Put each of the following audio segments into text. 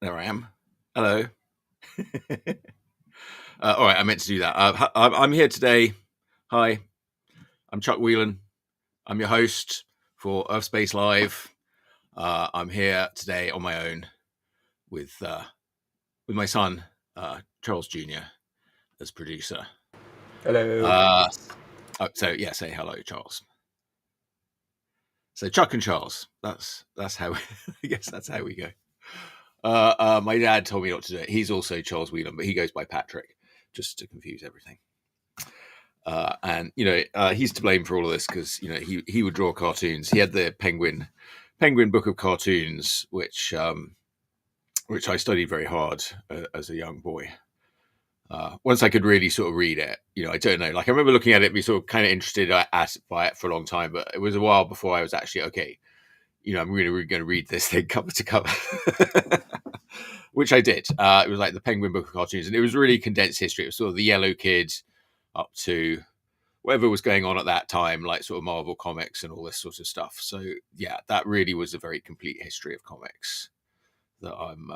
There I am. Hello. All right, I meant to do that. I'm here today. Hi, I'm Chuck Whelan. I'm your host for Urfspace Live. I'm here today on my own with my son, Charles Jr. as producer. Hello. Say hello, Charles. So Chuck and Charles. That's how I guess that's how we go. My dad told me not to do it. He's also Charles Whelan, but he goes by Patrick, just to confuse everything. And he's to blame for all of this because he would draw cartoons. He had the Penguin book of cartoons, which I studied very hard as a young boy. Once I could really sort of read it, I don't know. Like I remember looking at it, be sort of kind of interested by it for a long time, but it was a while before I was actually okay. I'm really going to read this thing cover to cover, which I did. It was like the Penguin book of cartoons, and it was really condensed history. It was sort of the Yellow Kid up to whatever was going on at that time, like sort of Marvel comics and all this sort of stuff. So yeah, that really was a very complete history of comics that I'm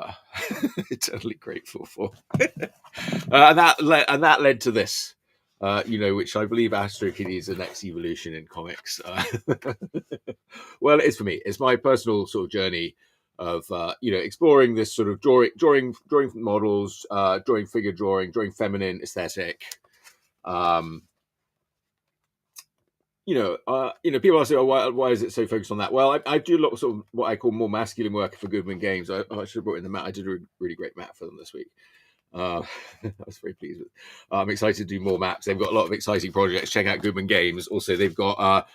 eternally grateful for. And that led to this, which I believe Astro Kitty is the next evolution in comics. Well, it is for me. It's my personal sort of journey of exploring this sort of drawing models, drawing figure drawing feminine aesthetic. People ask, why is it so focused on that? Well, I do a lot of sort of what I call more masculine work for Goodman Games. I should have brought in the mat. I did a really great mat for them this week. I was very pleased with. I'm excited to do more maps. They've got a lot of exciting projects. Check out Goodman Games. Also, they've got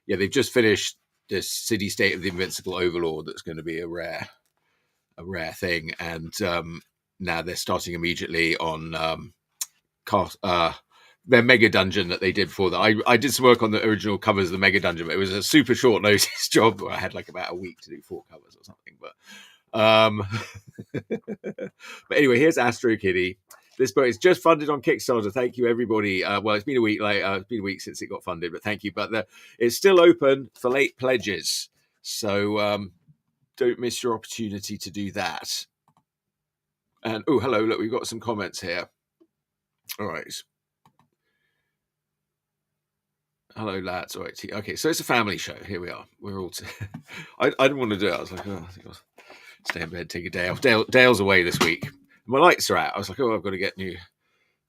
they've just finished this City State of the Invincible Overlord. That's going to be a rare thing, and now they're starting immediately on their mega dungeon that they did before that. I did some work on the original covers of the mega dungeon, but it was a super short notice job where I had like about a week to do 4 covers or something. But anyway, here's Astro Kitty. This book is just funded on Kickstarter. Thank you, everybody. Well, it's been a week. It's been a week since it got funded, but thank you. But it's still open for late pledges, so don't miss your opportunity to do that. And hello, look, we've got some comments here. All right. Hello, lads. All right. Okay, so it's a family show. Here we are. We're all. I didn't want to do it. I was like, I think I'll stay in bed, take a day off. Dale's away this week. My lights are out. I was like, I've got to get new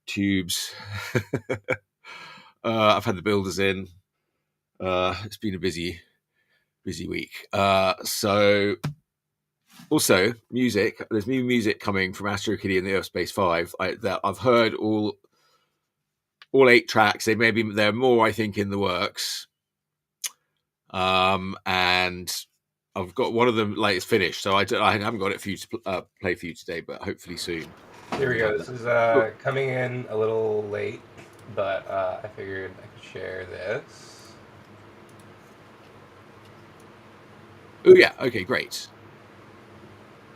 tubes. I've had the builders in. It's been a busy week. So also music. There's new music coming from Astro Kitty and the Urfspace 5 that I've heard all 8 tracks. There are more, I think, in the works. And I've got one of them like it's finished, so I haven't got it for you to play for you today, but hopefully soon. Here we go. This is coming in a little late, but I figured I could share this. Oh yeah, okay, great.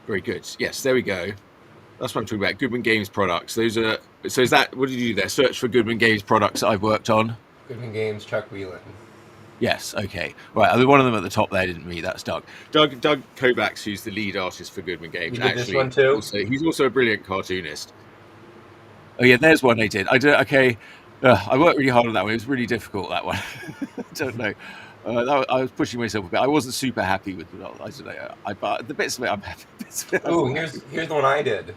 Very good. Yes, there we go. That's what I'm talking about. Goodman Games products. So is that, what did you do there? Search for Goodman Games products that I've worked on. Goodman Games, Chuck Whelan. Yes, okay. Right, one of them at the top there didn't me. That's Doug. Doug Kovacs, who's the lead artist for Goodman Games. You did this one too? He's also a brilliant cartoonist. Oh yeah, there's one I did. Okay. I worked really hard on that one. It was really difficult, that one. I don't know. I was pushing myself a bit. I wasn't super happy with it. I don't know. But the bits of it I'm happy with. Oh, here's the one I did.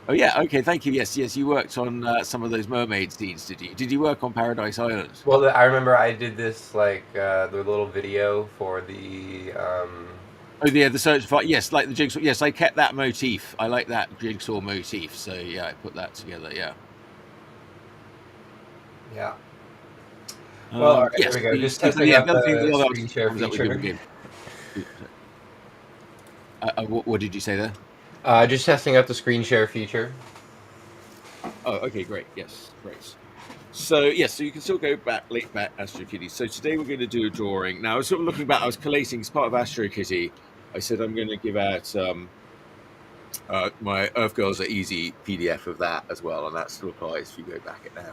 Oh yeah, okay, thank you. Yes, you worked on some of those mermaid scenes, did you? Did you work on Paradise Islands? Well, I remember I did this the little video for the. Oh yeah, the search for yes, like the jigsaw. Yes, I kept that motif. I like that jigsaw motif. So yeah, I put that together. Yeah. Yeah. Well, all right, yes, here we go. Just testing out the screen share feature. What did you say there? Just testing out the screen share feature. Oh, okay, great. Yes, great. So yes, so you can still go late back Astro Kitty. So today we're going to do a drawing. Now I was sort of looking back. I was collating as part of Astro Kitty. I said I'm going to give out my Earth Girls Are Easy PDF of that as well, and that still applies if you go back it now.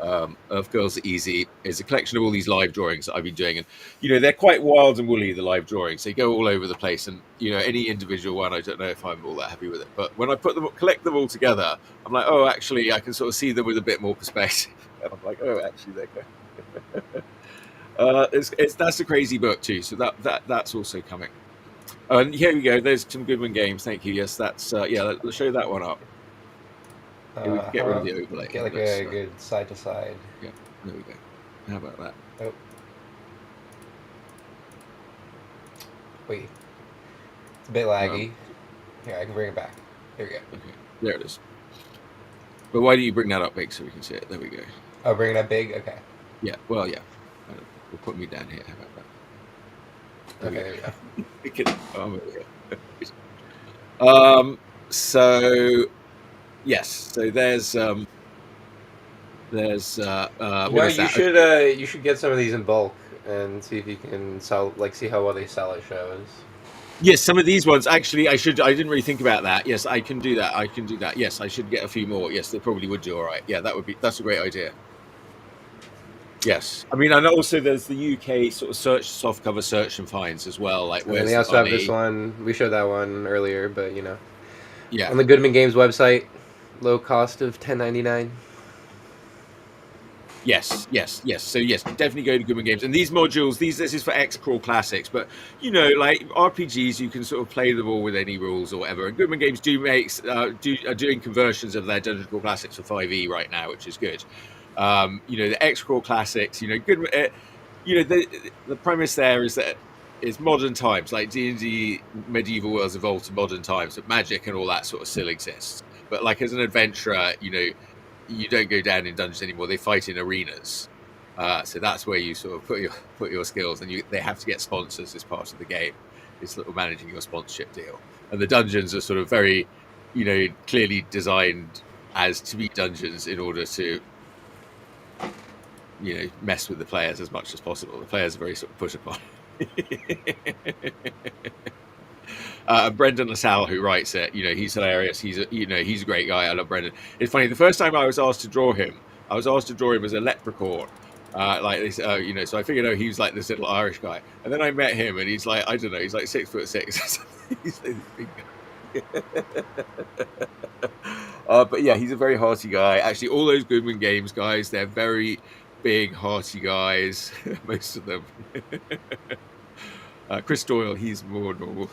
Earth Girls Are Easy is a collection of all these live drawings that I've been doing, and they're quite wild and woolly. The live drawings, they go all over the place, and any individual one, I don't know if I'm all that happy with it. But when I collect them all together, I'm like, oh, actually, I can sort of see them with a bit more perspective. And I'm like, oh, actually, they go. That's a crazy book too, so that's also coming. And here we go. There's some Goodman games. Thank you. Yes, that's Let's show that one up. Yeah, we can get rid of the overlay. Get like a good side to side. Yeah, there we go. How about that? Oh. Wait. It's a bit laggy. Here, I can bring it back. There we go. Okay, there it is. But why don't you bring that up big so we can see it? There we go. Oh, bring it up big? Okay. Yeah, well, yeah. We'll put me down here. How about that? Okay, there we go. So, yes. So there's what is that? You should get some of these in bulk and see if you can see how well they sell at shows. Yes, some of these ones actually. I didn't really think about that. Yes, I can do that. Yes, I should get a few more. Yes, they probably would do all right. Yeah, that's a great idea. Yes, I mean, and also there's the UK sort of softcover search and finds as well. Like, and they also have this one. We showed that one earlier, but yeah, on the Goodman Games website, low cost of $10.99. Yes. So yes, definitely go to Goodman Games. And these modules, this is for X-Crawl Classics, but like RPGs, you can sort of play them all with any rules or whatever. And Goodman Games are doing conversions of their Dungeon Crawl Classics for 5e right now, which is good. The X-Crawl Classics, Goodman. The premise there is that it's modern times, like D&D medieval worlds evolved to modern times, but magic and all that sort of still exists. But like as an adventurer, you don't go down in dungeons anymore. They fight in arenas. So that's where you sort of put your skills, and they have to get sponsors as part of the game. It's sort of managing your sponsorship deal. And the dungeons are sort of very, clearly designed as to be dungeons in order to, mess with the players as much as possible. The players are very sort of put upon. Brendan LaSalle, who writes it, he's hilarious. He's a great guy. I love Brendan. It's funny. The first time I was asked to draw him, as a leprechaun, like this, So I figured, he was like this little Irish guy. And then I met him, and he's like, I don't know, he's like 6'6". He's like this big guy. But yeah, he's a very hearty guy. Actually, all those Goodman Games guys, they're very big, hearty guys. Most of them. Chris Doyle, he's more normal.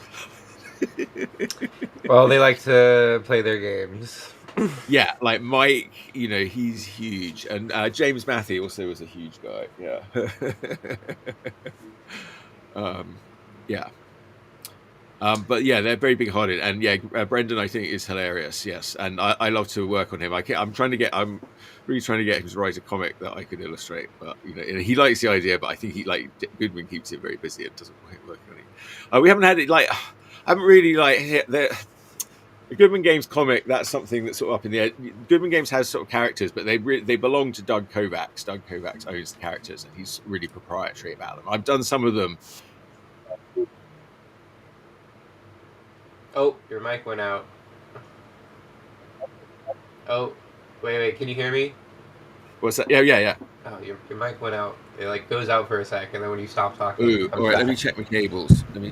Well, they like to play their games. Yeah, like Mike, he's huge, and James Matthew also was a huge guy. Yeah, yeah. But yeah, they're very big-hearted, and yeah, Brendan I think is hilarious. Yes, and I love to work on him. I'm really trying to get him to write a comic that I can illustrate. But he likes the idea, but I think Goodman keeps him very busy and doesn't work on it. We haven't had it I haven't really hit the Goodman Games comic. That's something that's sort of up in the air. Goodman Games has sort of characters, but they belong to Doug Kovacs. Doug Kovacs owns the characters, and he's really proprietary about them. I've done some of them. Oh, your mic went out. Oh, wait, can you hear me? What's that? Yeah. Oh, your mic went out. It goes out for a second, and then when you stop talking, ooh, all right. Let me check my cables. But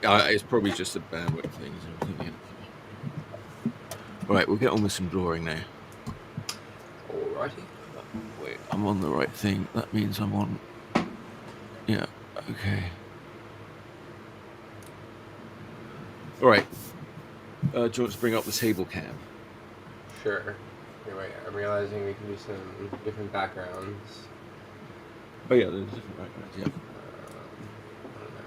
it's probably just a bandwidth thing. All right, we'll get on with some drawing now. Alrighty. Wait, I'm on the right thing. That means I'm on. Yeah. Okay. All right. Do you want to bring up the table cam? Sure. Anyway, I'm realizing we can do some different backgrounds. Oh yeah, there's different backgrounds. Yeah. I don't know.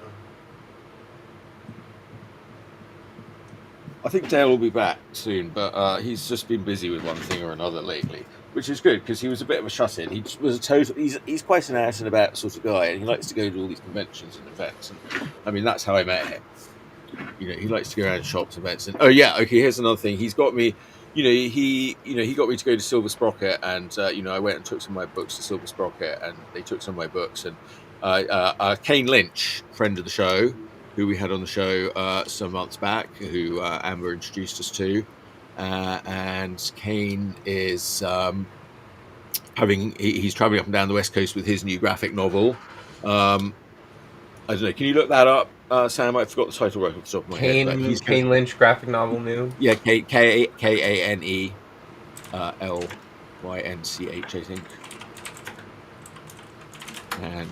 I think Dale will be back soon, but he's just been busy with one thing or another lately, which is good because he was a bit of a shut-in. He was he's quite an out and about sort of guy, and he likes to go to all these conventions and events. And I mean, that's how I met him. He likes to go around shops, events, and oh yeah, okay. Here's another thing. He's got me. He got me to go to Silver Sprocket, and I went and took some of my books to Silver Sprocket, and they took some of my books. And Kane Lynch, friend of the show, who we had on the show some months back, who Amber introduced us to, and Kane is he's traveling up and down the West Coast with his new graphic novel. I don't know. Can you look that up, Sam? I forgot the title right off the top of my head, but he's going to. Kane Lynch graphic novel new. Yeah, Kane Lynch, I think. And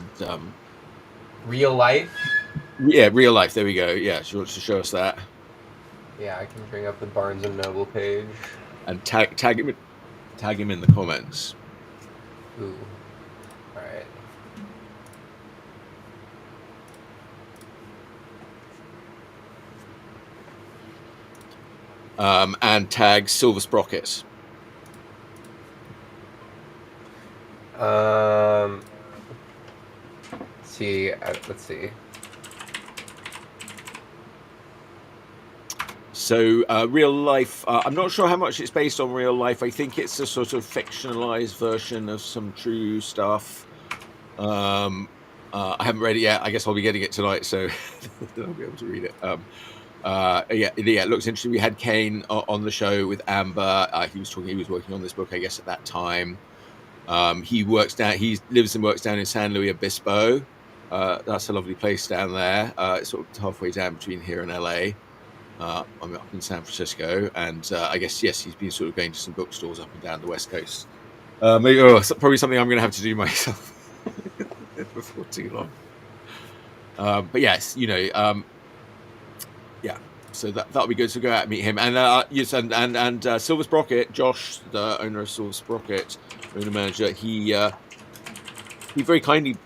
Real life. yeah, real life. There we go. Yeah, she wants to show us that. Yeah, I can bring up the Barnes and Noble page and tag him in the comments. Ooh, all right. And tag Silver Sprockets. Let's see. So real life, I'm not sure how much it's based on real life. I think it's a sort of fictionalized version of some true stuff. I haven't read it yet. I guess I'll be getting it tonight, so I'll be able to read it. Yeah, it looks interesting. We had Kane on the show with Amber. He was working on this book, I guess, at that time. He lives and works down in San Luis Obispo. That's a lovely place down there. It's sort of halfway down between here and LA. I'm up in San Francisco, and I guess, yes, he's been sort of going to some bookstores up and down the West Coast. Probably something I'm going to have to do myself before too long. But yes, yeah. So that'll be good. So go out and meet him, and yes, and Silver Sprocket, Josh, the owner of Silver Sprocket, owner manager, he very kindly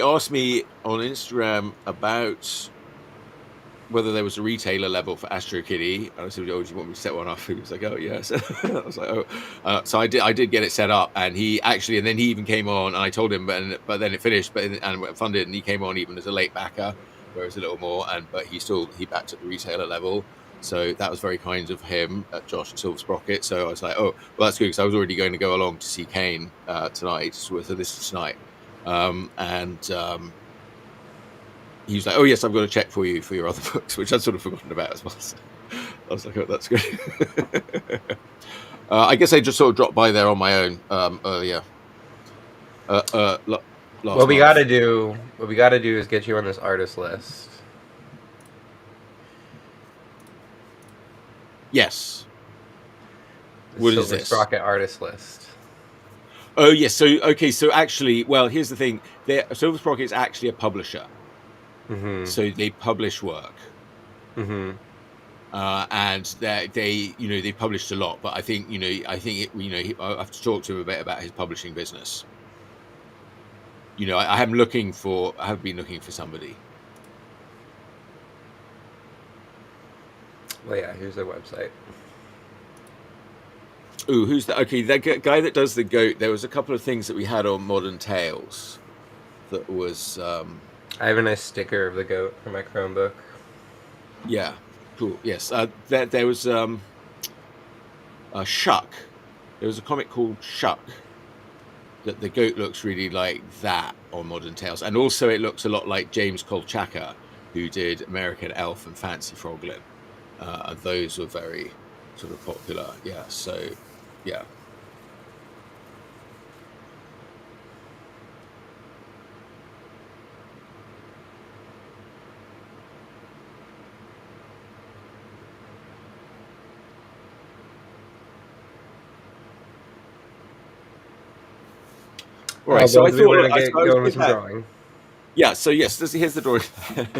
asked me on Instagram about whether there was a retailer level for Astro Kitty. And I said, "Oh, do you want me to set one up?" He was like, "Oh, yes." I was like, "Oh." So I did get it set up, and then he even came on, and I told him, but then it finished, and went funded, and he came on even as a late backer, whereas a little more, but he backed at the retailer level. So that was very kind of him, Josh at Silver Sprocket. So I was like, "Oh, well, that's good," because I was already going to go along to see Kane tonight. So this is tonight, and he was like, "Oh yes, I've got a check for you for your other books," which I'd sort of forgotten about as well. So I was like, "Oh, that's good." I guess I just sort of dropped by there on my own earlier. What we got to do is get you on this artist list. Yes. What is this? Sprocket artist list. Oh yes. So actually, well, here's the thing: Silver Sprocket is actually a publisher. Mm-hmm. So they publish work, mm-hmm. And they published a lot. But I think I have to talk to him a bit about his publishing business. I have been looking for somebody. Well, yeah, here's their website. Ooh, who's that? Okay, that guy that does the goat. There was a couple of things that we had on Modern Tales that was. I have a nice sticker of the goat for my Chromebook. Yeah, cool. Yes, there was Shuck. There was a comic called Shuck that the goat looks really like that on Modern Tales, and also it looks a lot like James Kolchaka, who did American Elf and Fancy Froglin. And those were very sort of popular. Yeah. So, yeah. All right, so I thought get going with some drawing. Yeah, so yes, here's the drawing.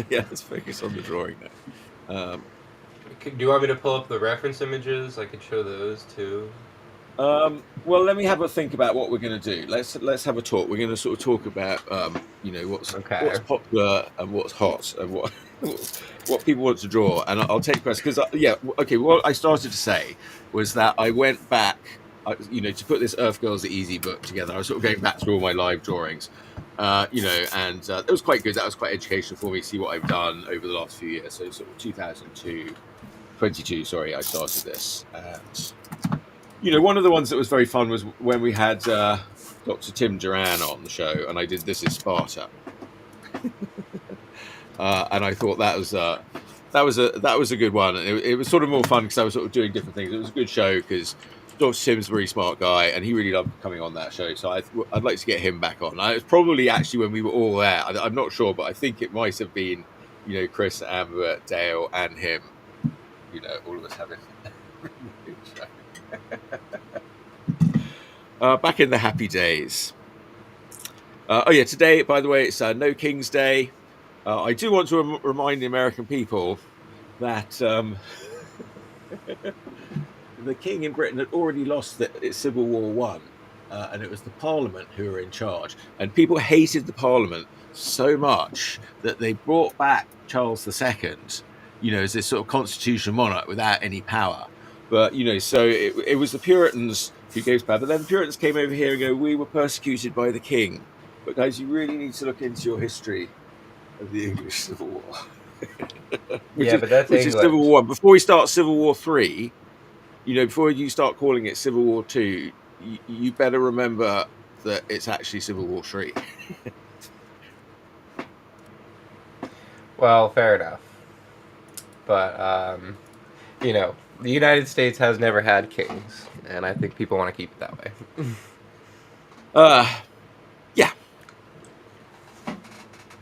Yeah, let's focus on the drawing now. Do you want me to pull up the reference images? I could show those too. Well, let me have a think about what we're going to do. Let's have a talk. We're going to sort of talk about what's popular and what's hot and what people want to draw. And I'll take questions because what I started to say was that I went back. To put this Earth Girls the Easy book together, I was sort of going back through all my live drawings, and it was quite good. That was quite educational for me to see what I've done over the last few years. So sort of 2022, sorry, I started this. And, one of the ones that was very fun was when we had Dr. Tim Duran on the show, and I did This Is Sparta. And I thought that was a good one. And it was sort of more fun because I was sort of doing different things. It was a good show because Dr. Tim's a really smart guy, and he really loved coming on that show. So I'd like to get him back on. It's probably actually when we were all there. I'm not sure, but I think it might have been, Chris, Amber, Dale, and him. All of us having. Back in the happy days. Today, by the way, it's No King's Day. I do want to remind the American people that the king in Britain had already lost its Civil War One, and it was the Parliament who were in charge. And people hated the Parliament so much that they brought back Charles II, as this sort of constitutional monarch without any power. But, so it was the Puritans who gave power. But then the Puritans came over here and go, we were persecuted by the king. But guys, you really need to look into your history of the English Civil War. But that's which is Civil War. Before we start Civil War 3, before you start calling it Civil War 2, you better remember that it's actually Civil War 3. Well, fair enough. But, the United States has never had kings, and I think people want to keep it that way. Yeah.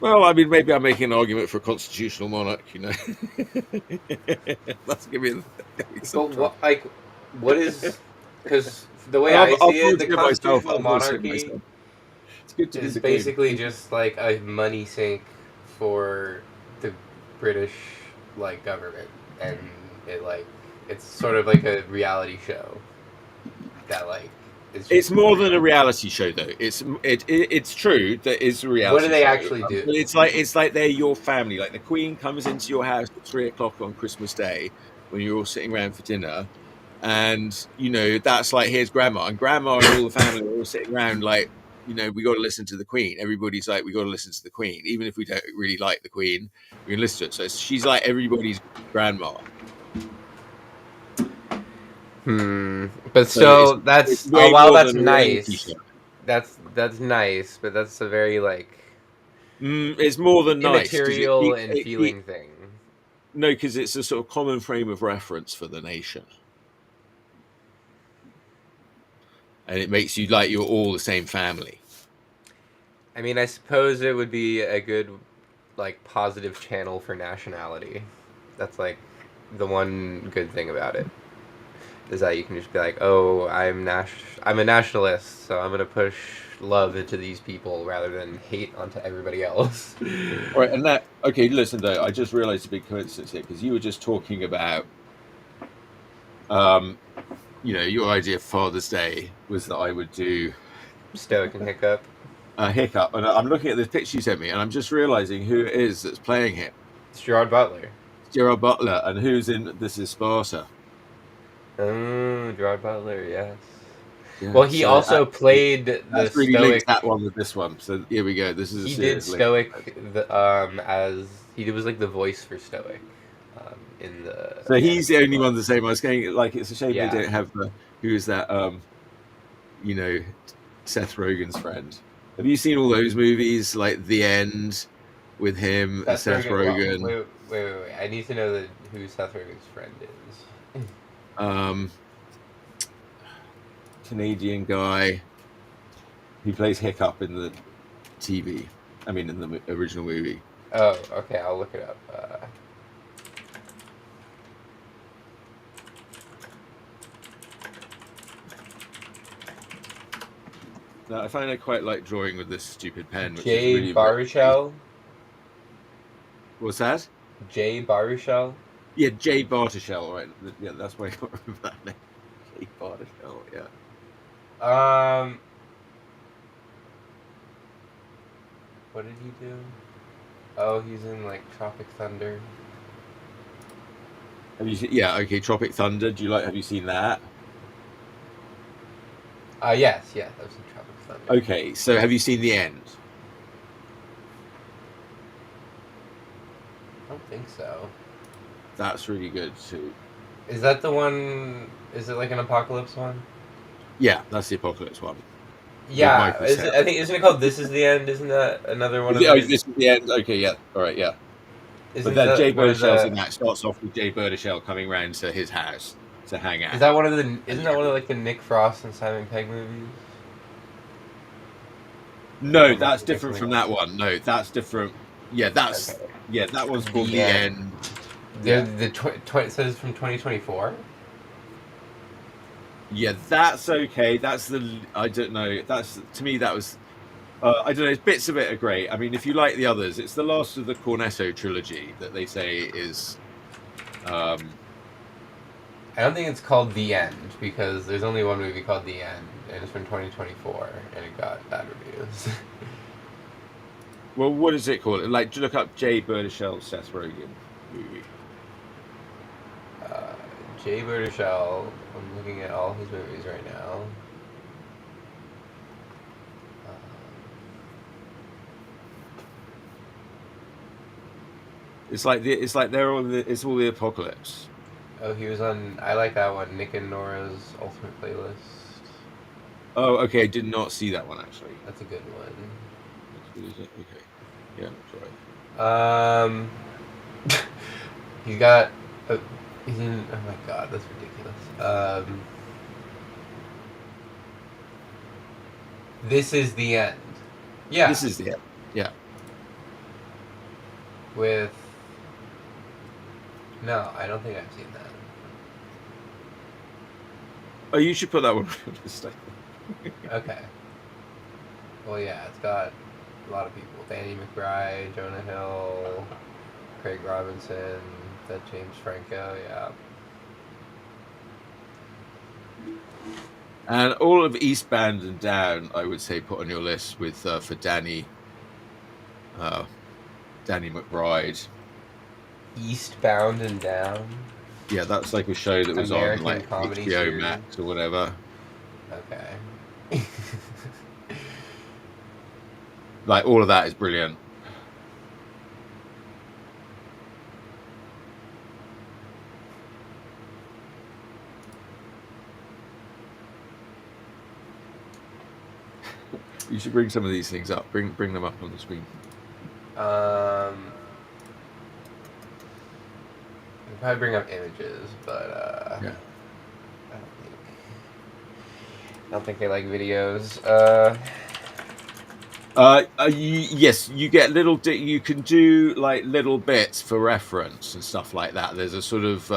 Well, I mean, maybe I'm making an argument for a constitutional monarch, That's giving some But what is... Because the way I see it, the constitutional monarchy is basically just like a money sink for the British, government. And it's sort of like a reality show that, it's more than a reality show, though. It's true that it's a reality. What do they show. actually do? It's like they're your family. Like the Queen comes into your house at 3:00 on Christmas Day when you're all sitting around for dinner, and that's like here's Grandma, and Grandma and all the family are all sitting around we got to listen to the Queen. Everybody's like, we got to listen to the Queen, even if we don't really like the Queen, we can listen to it. So she's like everybody's grandma. But still, that's while that's nice. That's nice, but that's a very it's more than immaterial and feeling thing. No, because it's a sort of common frame of reference for the nation, and it makes you like you're all the same family. I mean, I suppose it would be a good positive channel for nationality. That's the one good thing about it. Is that you can just be like, oh, I'm a nationalist, so I'm gonna push love into these people rather than hate onto everybody else. Right, and listen though, I just realized a big coincidence here because you were just talking about, your idea of Father's Day was that I would do Stoic and Hiccup. Hiccup, and I'm looking at this picture you sent me, and I'm just realizing who it is that's playing him. It's Gerard Butler. Gerard Butler, and who's in This Is Sparta? Oh, Gerard Butler, yes. Yeah, well, he also played the really Stoic. Linked that one with this one. So here we go. This is he did Stoic as he was the voice for Stoic in the. So he's the only one the same. I was going it's a shame they don't have who's that Seth Rogen's friend. Have you seen all those movies like The End with him and Seth Rogen? Wait! I need to know who Seth Rogen's friend is. Canadian guy. He plays Hiccup in the TV. I mean, in the original movie. Oh, okay. I'll look it up. I find I quite like drawing with this stupid pen. Jay really Baruchel. What's that? Jay Baruchel. Yeah, Jay Bartushel, right? Yeah, that's why I can't remember that name. Jay Bartushel, yeah. What did he do? Oh, he's in Tropic Thunder. Have you seen? Yeah, okay, Tropic Thunder. Have you seen that? Yes, I've seen Tropic Thunder. Okay, so have you seen The End? I don't think so. That's really good too. Is that the one? Is it an apocalypse one? Yeah, that's the apocalypse one. Yeah, I think isn't it called This Is the End? Isn't that another one of those? Oh, This Is the End. Okay, yeah, all right, yeah. But then Jay Baruchel's in that starts off with Jay Baruchel coming round to his house hang out. Is that one of the? Isn't that one of like the Nick Frost and Simon Pegg movies? No, that's different from that one. No, that's different. Yeah, Okay. that one's called The The End. End. The Yeah. it says from 2024. Yeah, that's okay. That's the I don't know. That's to me that was I don't know. Bits of it are great. I mean, if you like the others, it's the last of the Cornetto trilogy that they say is. I don't think it's called The End because there's only one movie called The End, and it's from 2024, and it got bad reviews. Well, what is it called? Like, look up Jay Baruchel, Seth Rogen movie. uh, Jay Baruchel. I'm looking at all his movies right now. It's like it's all the apocalypse. Oh, he was on. I like that one. Nick and Nora's Ultimate Playlist. Oh, okay. I did not see that one actually. That's a good one. That's good, is it? Okay. Yeah, that's right. He's got. He's in. Oh my god, that's ridiculous. This is the end. Yeah. This is the end. Yeah. With. No, I don't think I've seen that. Oh, you should put that one on your list. Okay. Well, yeah, it's got a lot of people. Danny McBride, Jonah Hill, Craig Robinson, that James Franco, yeah. And all of Eastbound and Down, I would say, put on your list with for Danny McBride. Eastbound and Down. Yeah, that's like a show that was American on like comedy HBO series. Max or whatever. Okay. Like all of that is brilliant. You should bring some of these things up. Bring them up on the screen. I'll probably bring up images, but Yeah. I don't think they like videos. Yes, you get little. You can do like little bits for reference and stuff like that. There's a sort of,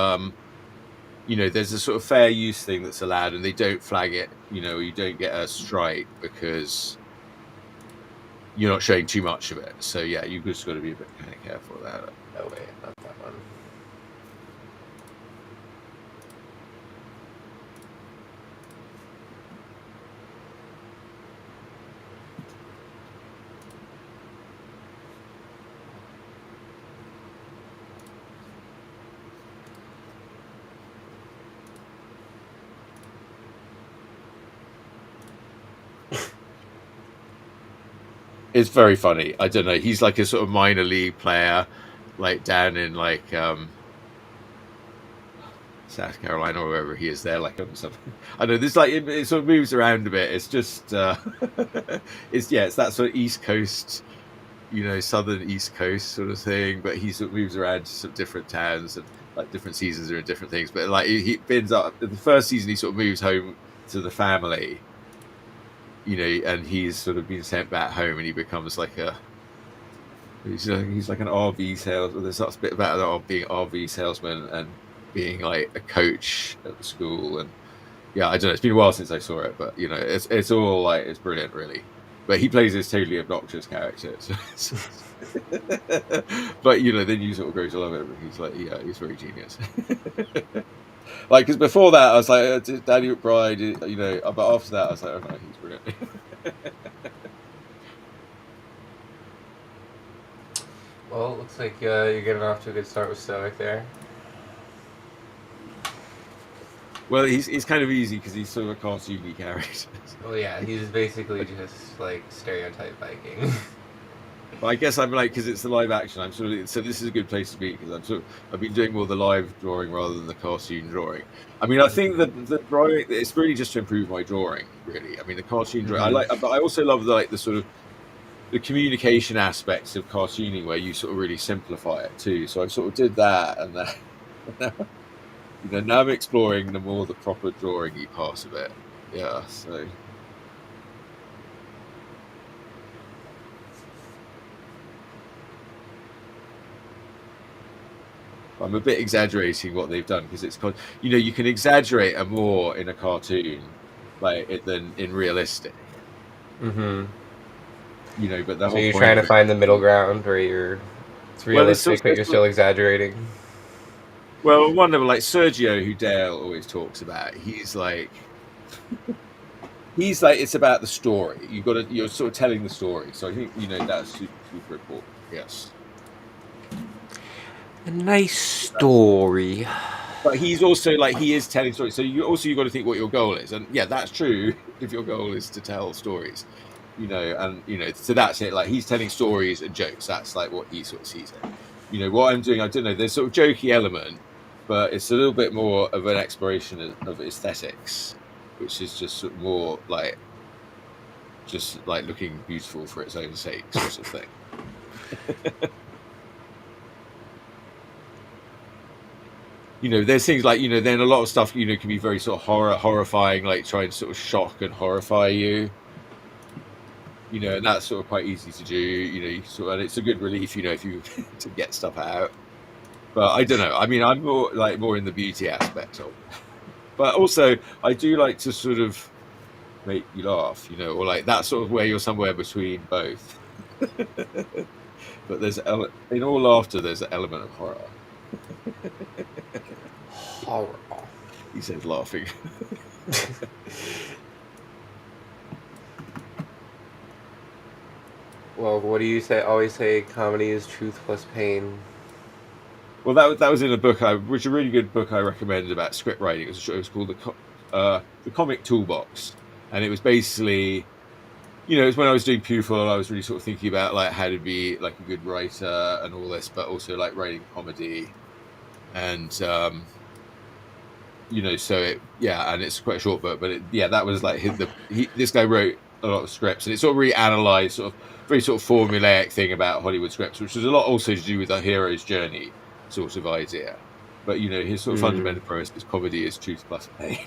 there's a sort of fair use thing that's allowed, and they don't flag it. You don't get a strike because you're not showing too much of it. So yeah, you've just got to be a bit kind of careful of that. Oh wait, not that one. It's very funny. I don't know. He's like a sort of minor league player, like down in like South Carolina or wherever he is there. Like something. I know this like it sort of moves around a bit. It's just it's that sort of East Coast, southern East Coast sort of thing. But he sort of moves around to some different towns and like different seasons are in different things. But like he ends up the first season, he sort of moves home to the family. And he's sort of been sent back home, and he becomes like he's like an RV salesman. There's lots bit about being an RV salesman and being like a coach at the school, and yeah, I don't know. It's been a while since I saw it, but it's all like it's brilliant, really. But he plays this totally obnoxious character, but then you sort of grow to love him. He's like, yeah, he's very genius. Like, because before that, I was like, Danny McBride, but after that, I was like, oh no, he's brilliant. Well, it looks like you're getting off to a good start with Stoic there. Well, he's kind of easy because he's sort of a cartoony character. Well, yeah, he's basically just like stereotype Viking. But I guess I'm like, because it's the live action, so this is a good place to be because I've been doing more the live drawing rather than the cartoon drawing. I mean, I think that the drawing, it's really just to improve my drawing, really. I mean, the cartoon drawing, but I also love the sort of the communication aspects of cartooning where you sort of really simplify it too. So I sort of did that, and then now I'm exploring the proper drawing-y part of it. Yeah, so. I'm a bit exaggerating what they've done because it's called, you can exaggerate more in a cartoon than in realistic. Mm-hmm. But the So whole you're point trying of to it. find the middle ground where it's realistic, but you're still exaggerating. Well, one of them, like Sergio, who Dale always talks about, he's like, it's about the story. You're sort of telling the story. So I think that's super, super important. Yes. A nice story. But he's also he is telling stories. So you got to think what your goal is, and yeah, that's true. If your goal is to tell stories, and so that's it. Like he's telling stories and jokes. That's like what he sort of sees it. What I'm doing, I don't know. There's sort of jokey element, but it's a little bit more of an exploration of aesthetics, which is just sort of more just like looking beautiful for its own sake, sort of thing. There's things like then a lot of stuff can be very sort of horrifying, like trying to sort of shock and horrify you. And that's sort of quite easy to do. And it's a good relief, if you to get stuff out. But I don't know. I mean, I'm more in the beauty aspect of it. But also, I do like to sort of make you laugh, or like that sort of where you're somewhere between both. But in all laughter, there's an element of horror. Horror. He says, laughing. Well, what do you say? Always say comedy is truth plus pain. Well, that was in a book, which is a really good book I recommended about script writing. It was called the Comic Toolbox, and it was basically, it was when I was doing Pupil, I was really sort of thinking about like how to be like a good writer and all this, but also like writing comedy, and so and it's quite a short book, but that was like this guy wrote a lot of scripts, and it sort of really analysed sort of very sort of formulaic thing about Hollywood scripts, which was a lot also to do with the hero's journey sort of idea. But his sort of fundamental premise is comedy is truth plus pain,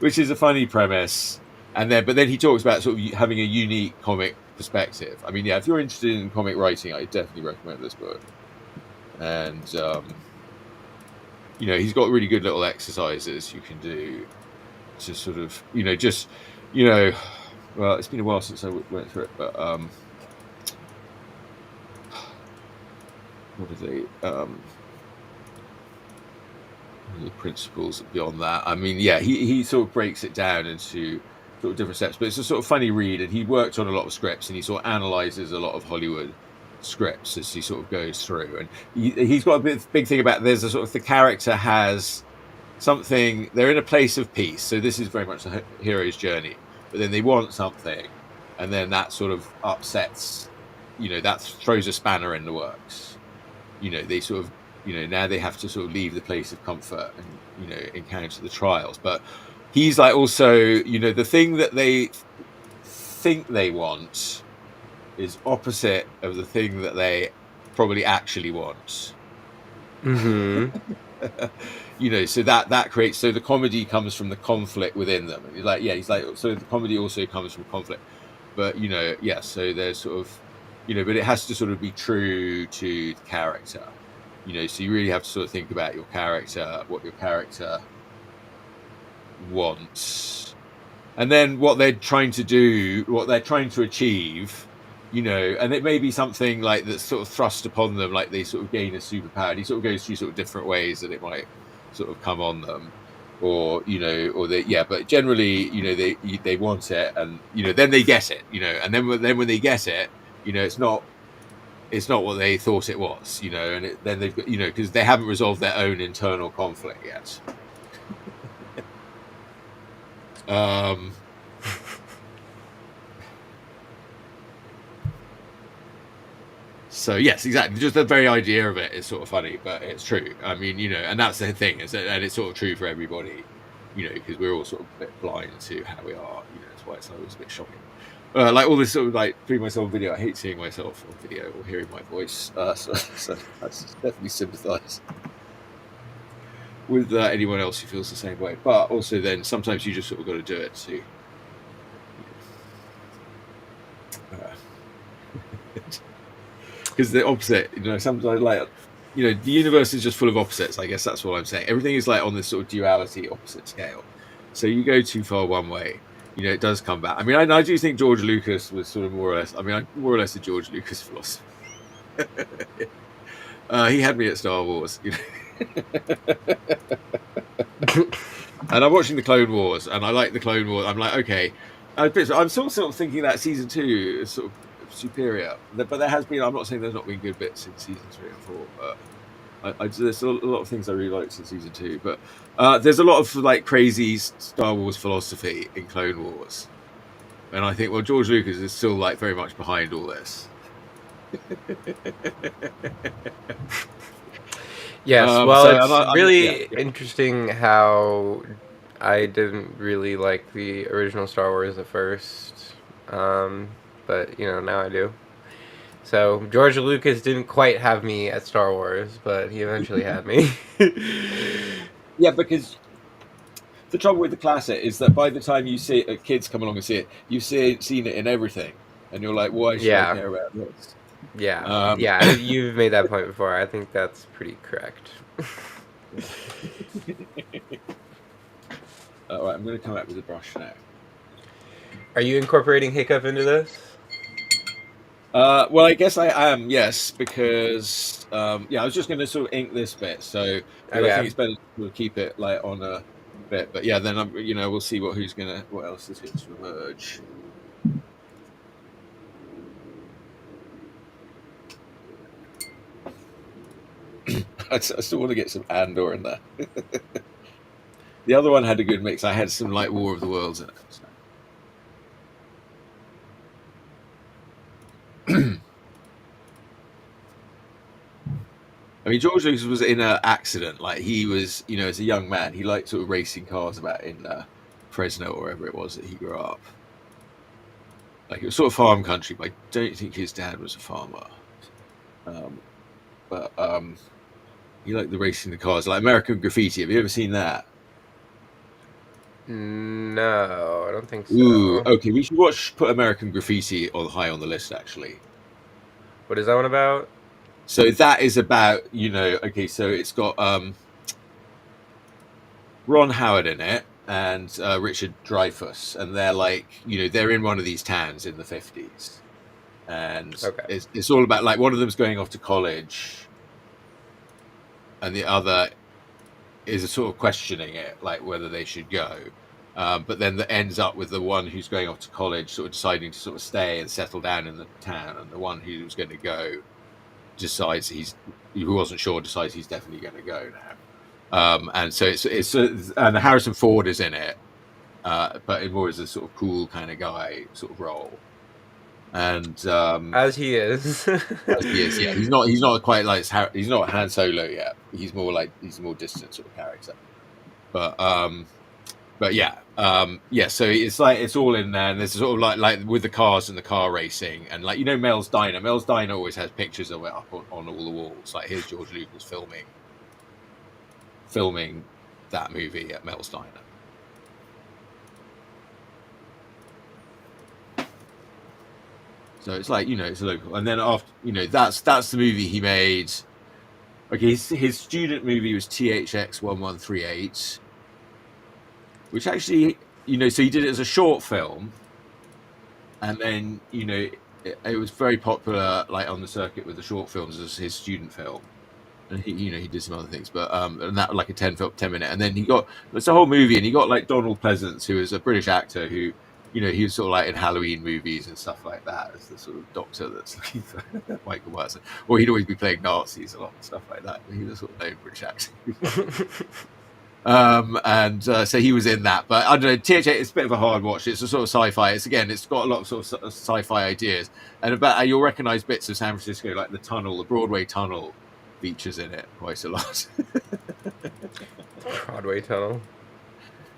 which is a funny premise. But then he talks about sort of having a unique comic perspective. I mean, yeah, if you're interested in comic writing, I definitely recommend this book. And he's got really good little exercises you can do to sort of just well, it's been a while since I went through it, but what are they? The principles beyond that. I mean, yeah, he sort of breaks it down into sort of different steps, but it's a sort of funny read, and he worked on a lot of scripts, and he sort of analyzes a lot of Hollywood scripts as he sort of goes through. And he's got a big thing about there's a sort of the character has something, they're in a place of peace, so this is very much the hero's journey, but then they want something, and then that sort of upsets, that throws a spanner in the works. They sort of now they have to sort of leave the place of comfort and encounter the trials. But he's like also the thing that they think they want is opposite of the thing that they probably actually want. Mm-hmm. So that creates, so the comedy comes from the conflict within them. And he's like so the comedy also comes from conflict, but so there's sort of but it has to sort of be true to the character. So you really have to sort of think about your character, what your character wants, and then what they're trying to do, what they're trying to achieve, and it may be something like that's sort of thrust upon them, like they sort of gain a superpower. And he sort of goes through sort of different ways that it might sort of come on them, or but generally, they want it, and then they get it, and then when they get it, it's not what they thought it was, and then they've got, because they haven't resolved their own internal conflict yet. So yes, exactly. Just the very idea of it is sort of funny, but it's true. I mean, and that's the thing, and it's sort of true for everybody, because we're all sort of a bit blind to how we are. That's why it's always a bit shocking. Like all this sort of like putting myself on video. I hate seeing myself on video or hearing my voice. So I definitely sympathise. with anyone else who feels the same way. But also, then sometimes you just sort of got to do it to. Because the opposite, sometimes like, the universe is just full of opposites. I guess that's what I'm saying. Everything is like on this sort of duality opposite scale. So you go too far one way, it does come back. I mean, I do think George Lucas was sort of more or less. I mean, I'm more or less a George Lucas philosopher. He had me at Star Wars, and I'm watching the Clone Wars, and I like the Clone Wars. I'm like, okay, I'm sort of thinking that season 2 is sort of superior, but there has been. I'm not saying there's not been good bits in season 3 and 4, but there's a lot of things I really liked in season 2. But there's a lot of like crazy Star Wars philosophy in Clone Wars, and I think George Lucas is still like very much behind all this. Yes, it's really interesting how I didn't really like the original Star Wars at first, but now I do. So George Lucas didn't quite have me at Star Wars, but he eventually had me. Yeah, because the trouble with the classic is that by the time you see it, kids come along and see it, you've seen it in everything, and you're like, why should I care about this? Yeah, you've made that point before. I think that's pretty correct. All right, I'm going to come out with a brush now. Are you incorporating Hiccup into this? Well, I guess I am, yes, because I was just going to sort of ink this bit, so I think it's better to keep it like on a bit. But yeah, then we'll see what else is going to emerge. I still want to get some Andor in there. The other one had a good mix. I had some like War of the Worlds in it. So. I mean, George Lucas was in an accident. Like he was, as a young man, he liked sort of racing cars about in Fresno or wherever it was that he grew up. Like it was sort of farm country, but I don't think his dad was a farmer. But he liked the racing the cars, like American Graffiti. Have you ever seen that? No, I don't think so. Ooh, okay. We should put American Graffiti high on the list, actually. What is that one about? So that is about, okay, so it's got Ron Howard in it and Richard Dreyfuss, and they're like, they're in one of these towns in the 50s. And it's all about, like, one of them's going off to college, and the other is sort of questioning it, like whether they should go. But then that ends up with the one who's going off to college sort of deciding to sort of stay and settle down in the town, and the one who's going to go decides who wasn't sure decides he's definitely going to go now. And so it's and Harrison Ford is in it, but more as a sort of cool kind of guy sort of role. And as he is, yeah. He's not quite like he's not Han Solo yet. He's a more distant sort of character. But yeah. So it's like it's all in there, and there's sort of like with the cars and the car racing, and like Mel's Diner. Mel's Diner always has pictures of it up on all the walls. Like here's George Lucas filming that movie at Mel's Diner. So it's like it's local, and then after that's the movie he made. Okay, his student movie was THX 1138. Which actually, so he did it as a short film, and then it was very popular, like on the circuit with the short films as his student film, and he did some other things, but and that like a 10-minute, and then it's a whole movie, and he got like Donald Pleasance, who is a British actor who, he was sort of like in Halloween movies and stuff like that as the sort of doctor that's looking for Michael Myers, or he'd always be playing Nazis a lot and stuff like that. But he was a sort of known British actor. So he was in that, but I don't know. THX is a bit of a hard watch. It's a sort of sci-fi. It's got a lot of sort of sci-fi ideas, and you'll recognize bits of San Francisco, like the Broadway tunnel, features in it quite a lot. Broadway tunnel.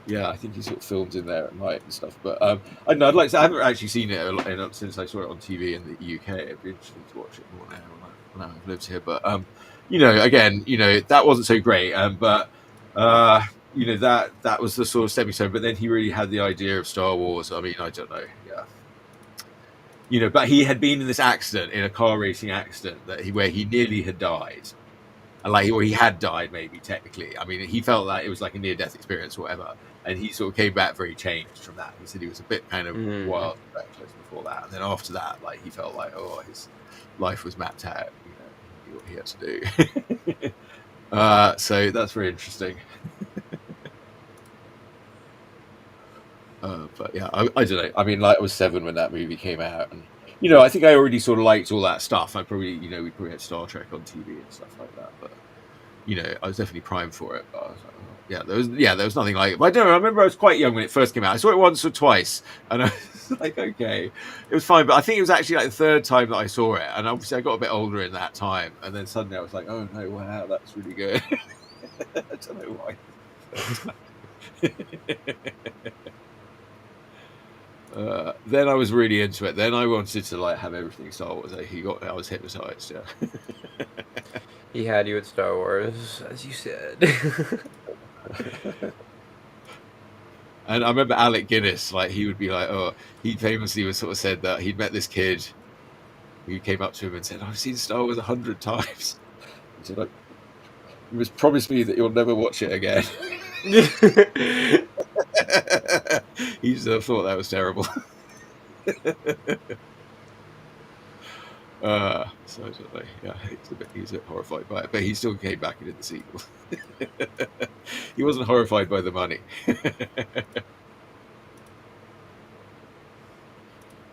Yeah, I think he sort of filmed in there at night and stuff. But I don't know. I haven't actually seen it since I saw it on TV in the UK. It'd be interesting to watch it more now when I've lived here. But again, that wasn't so great. But That was the sort of stepping stone. But then he really had the idea of Star Wars. I mean, I don't know. Yeah. But he had been in this accident, in a car racing accident where he nearly had died, and or he had died, maybe technically. I mean, he felt like it was like a near death experience or whatever, and he sort of came back very changed from that. He said he was a bit kind of wild and reckless before that, and then after that, like he felt like his life was mapped out. He knew what he had to do. So that's very interesting. But yeah, I don't know. I mean, like I was 7 when that movie came out, and I think I already sort of liked all that stuff. I probably, we probably had Star Trek on TV and stuff like that. But I was definitely primed for it. But I was like, there was nothing like it. But I don't know. I remember I was quite young when it first came out. I saw it once or twice, and I was like, okay, it was fine. But I think it was actually like the third time that I saw it, and obviously I got a bit older in that time, and then suddenly I was like, oh no, wow, that's really good. I don't know why. Then I was really into it. Then I wanted to like have everything Star Wars. I was hypnotized. Yeah. He had you at Star Wars, as you said. And I remember Alec Guinness, like he would be like, he famously was sort of said that he'd met this kid who came up to him and said, "I've seen Star Wars 100 times." He said, like, "You must promise me that you'll never watch it again." He just thought that was terrible. So I don't know. Yeah, he's a bit horrified by it, but he still came back and did the sequel. He wasn't horrified by the money.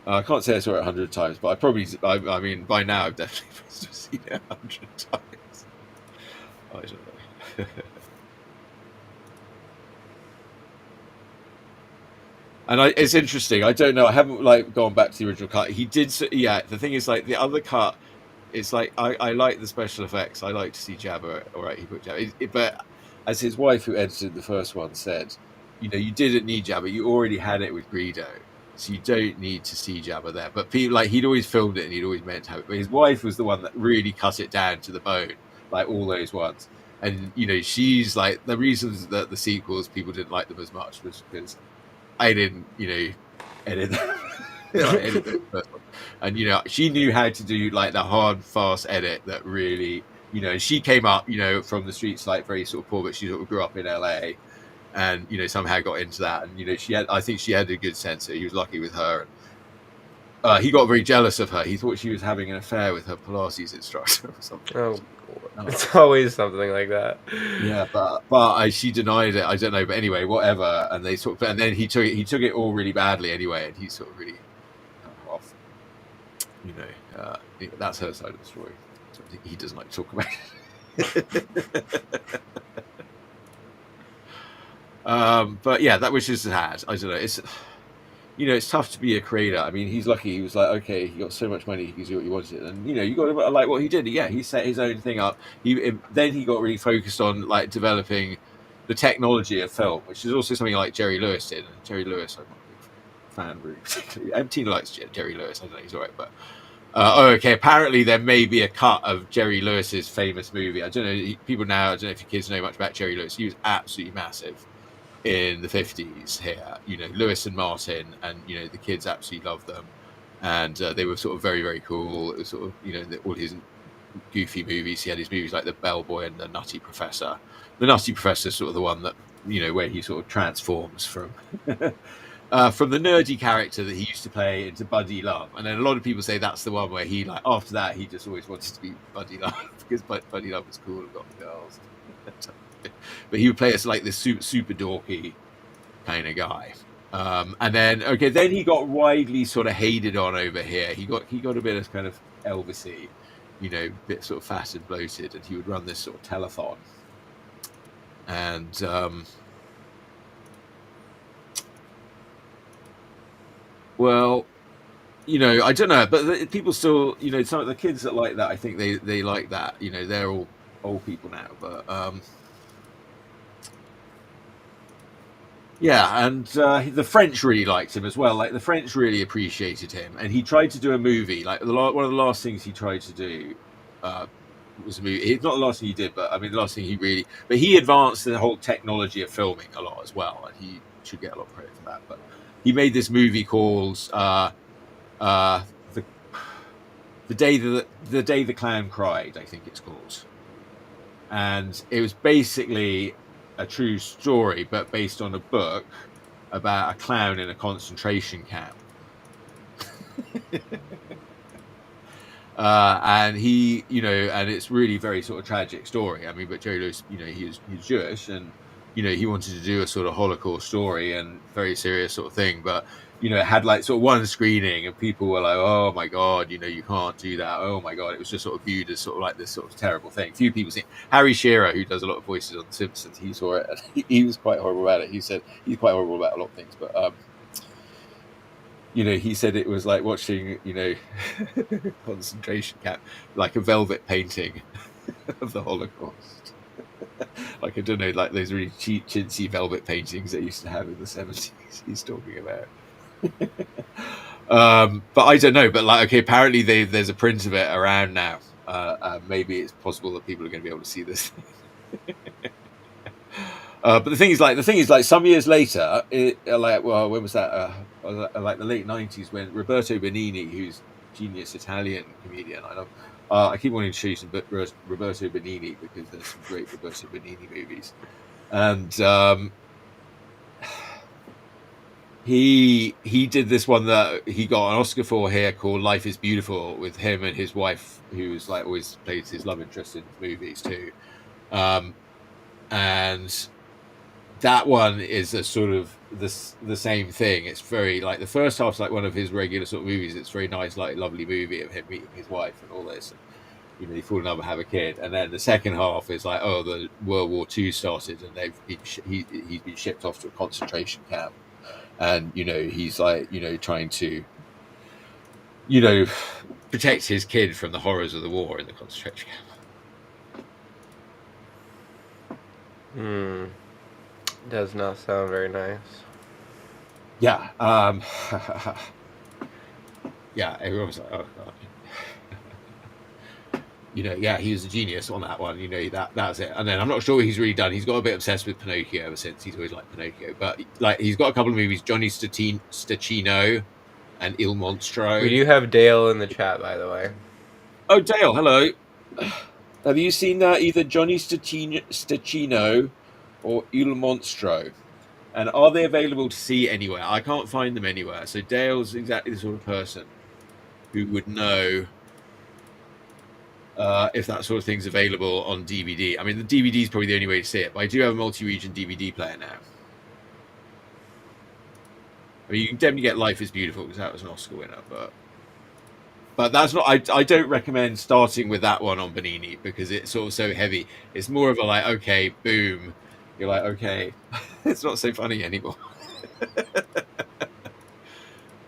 I can't say I saw it 100 times, but I mean, by now I've definitely seen it 100 times. I don't know. And it's interesting. I don't know. I haven't like gone back to the original cut. He did. Yeah. The thing is, like the other cut, it's like I like the special effects. I like to see Jabba. All right, he put Jabba. But as his wife, who edited the first one, said, you didn't need Jabba. You already had it with Greedo, so you don't need to see Jabba there. But people like he'd always filmed it and he'd always meant to have it. But his wife was the one that really cut it down to the bone, like all those ones. And she's like the reasons that the sequels people didn't like them as much was because I didn't, edit them. And she knew how to do like the hard, fast edit that really, she came up, from the streets like very sort of poor, but she sort of grew up in LA, and somehow got into that, and I think she had a good sense. So he was lucky with her. And he got very jealous of her. He thought she was having an affair with her Pilates instructor or something. Oh, it's always something like that. Yeah, but she denied it. I don't know, but anyway, whatever. And and then he took it all really badly anyway, and he sort of really off. That's her side of the story. So he doesn't like to talk about it. But yeah, that was just sad. I don't know. It's tough to be a creator. I mean, he's lucky. He was like, okay, he got so much money, he could do what he wanted, and you got to like what he did. Yeah, he set his own thing up. Then he got really focused on like developing the technology of film, which is also something like Jerry Lewis did. And Jerry Lewis, I'm not a big fan, really particularly. Tina likes Jerry Lewis. I don't know, he's alright, but okay. Apparently, there may be a cut of Jerry Lewis's famous movie. I don't know. People now, I don't know if your kids know much about Jerry Lewis. He was absolutely massive in the 50s here, Lewis and Martin, and the kids absolutely loved them, and they were sort of very, very cool. It was sort of all his goofy movies. He had his movies like The Bellboy and The Nutty Professor. The Nutty Professor is sort of the one that where he sort of transforms from the nerdy character that he used to play into Buddy Love, and then a lot of people say that's the one where he like after that he just always wanted to be Buddy Love because Buddy Love was cool and got the girls. But he would play us like this super dorky kind of guy. And then he got widely sort of hated on over here. He got a bit of kind of Elvisy, a bit sort of fat and bloated, and he would run this sort of telethon. And well, I don't know, but people still, some of the kids that like that, I think they like that. They're all old people now, but yeah, and the French really liked him as well. Like the French really appreciated him, and he tried to do a movie. Like one of the last things he tried to do was a movie. It's not the last thing he did, but I mean, the last thing he really. But he advanced the whole technology of filming a lot as well, and he should get a lot of credit for that. But he made this movie called the day the clown cried, I think it's called, and it was basically a true story, but based on a book about a clown in a concentration camp. And he, and it's really very sort of tragic story. I mean, but Joe Lewis, he's Jewish, and he wanted to do a sort of Holocaust story and very serious sort of thing, but it had like sort of one screening, and people were like, "Oh my god, you can't do that." Oh my god, it was just sort of viewed as sort of like this sort of terrible thing. Few people see. Harry Shearer, who does a lot of voices on The Simpsons, he saw it, and he was quite horrible about it. He said he's quite horrible about a lot of things, but he said it was like watching, concentration camp, like a velvet painting of the Holocaust. Like, I don't know, like those really cheap, chintzy velvet paintings they used to have in the 70s. He's talking about. But I don't know. But like, okay, apparently there's a print of it around now. Maybe it's possible that people are going to be able to see this. But the thing is, like some years later, when was that? Like the late 90s, when Roberto Benigni, who's genius Italian comedian, I keep wanting to show you some Roberto Benigni because there's some great Roberto Benigni movies, and he did this one that he got an Oscar for here called Life is Beautiful, with him and his wife, who's like always plays his love interest in movies too, and that one is a sort of the same thing. It's very like the first half's like one of his regular sort of movies. It's very nice, like lovely movie of him meeting his wife and all this, and they fall in love and have a kid. And then the second half is like, oh, the World War II started, and he's been shipped off to a concentration camp, and he's like trying to protect his kid from the horrors of the war in the concentration camp. Does not sound very nice. Yeah. Yeah, everyone was like, oh god. Yeah, he was a genius on that one. That's it. And then I'm not sure what he's really done. He's got a bit obsessed with Pinocchio ever since. He's always liked Pinocchio. But like he's got a couple of movies, Johnny Stachino and Il Monstro. We do have Dale in the chat, by the way. Oh, Dale, hello. Have you seen either Johnny Stachino or Il Monstro? And are they available to see anywhere? I can't find them anywhere. So Dale's exactly the sort of person who would know if that sort of thing's available on DVD. I mean, the DVD is probably the only way to see it, but I do have a multi-region DVD player now. I mean, you can definitely get Life is Beautiful because that was an Oscar winner, but that's not. I don't recommend starting with that one on Benigni because it's sort of so heavy. It's more of a like, okay, boom. You're like, okay, it's not so funny anymore.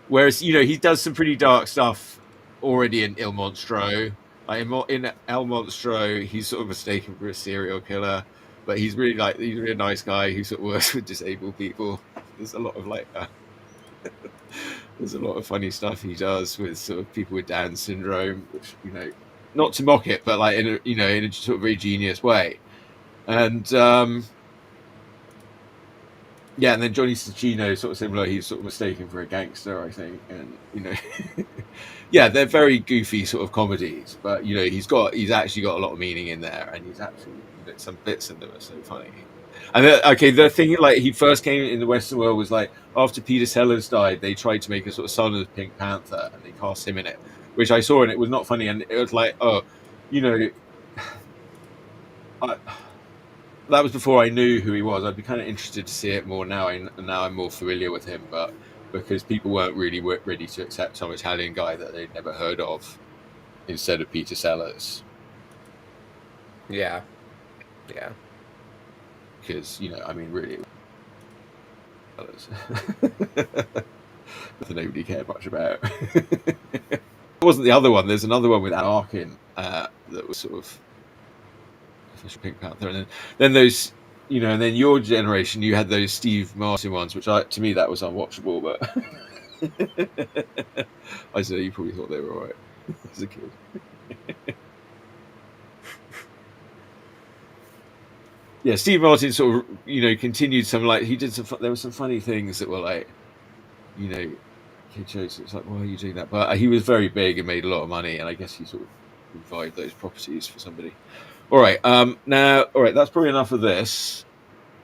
Whereas, he does some pretty dark stuff already in Il Monstro. Like in El Monstro, he's sort of mistaken for a serial killer, but he's really a nice guy who sort of works with disabled people. There's a lot of there's a lot of funny stuff he does with sort of people with Down syndrome, which not to mock it, but like in a sort of very genius way, and. Yeah, and then Johnny Stachino, sort of similar. He's sort of mistaken for a gangster, I think, and yeah, they're very goofy sort of comedies, but he's actually got a lot of meaning in there, and he's actually some bits in them are so funny. And the thing like he first came in the Western world was like after Peter Sellers died, they tried to make a sort of son of the Pink Panther, and they cast him in it, which I saw, and it was not funny, and it was like, oh, that was before I knew who he was. I'd be kind of interested to see it more now. Now I'm more familiar with him, but because people weren't really ready to accept some Italian guy that they'd never heard of instead of Peter Sellers. Yeah. Because I mean, really, that nobody cared much about. It wasn't the other one. There's another one with Arkin that was sort of. Pink Panther, and then those, and then your generation, you had those Steve Martin ones, which to me that was unwatchable. But I say you probably thought they were alright as a kid. yeah, Steve Martin sort of, continued some, like, he did there were some funny things that were like, you know, kid shows. It's like, why are you doing that? But he was very big and made a lot of money, and I guess he sort of revived those properties for somebody. All right, now, all right, that's probably enough of this.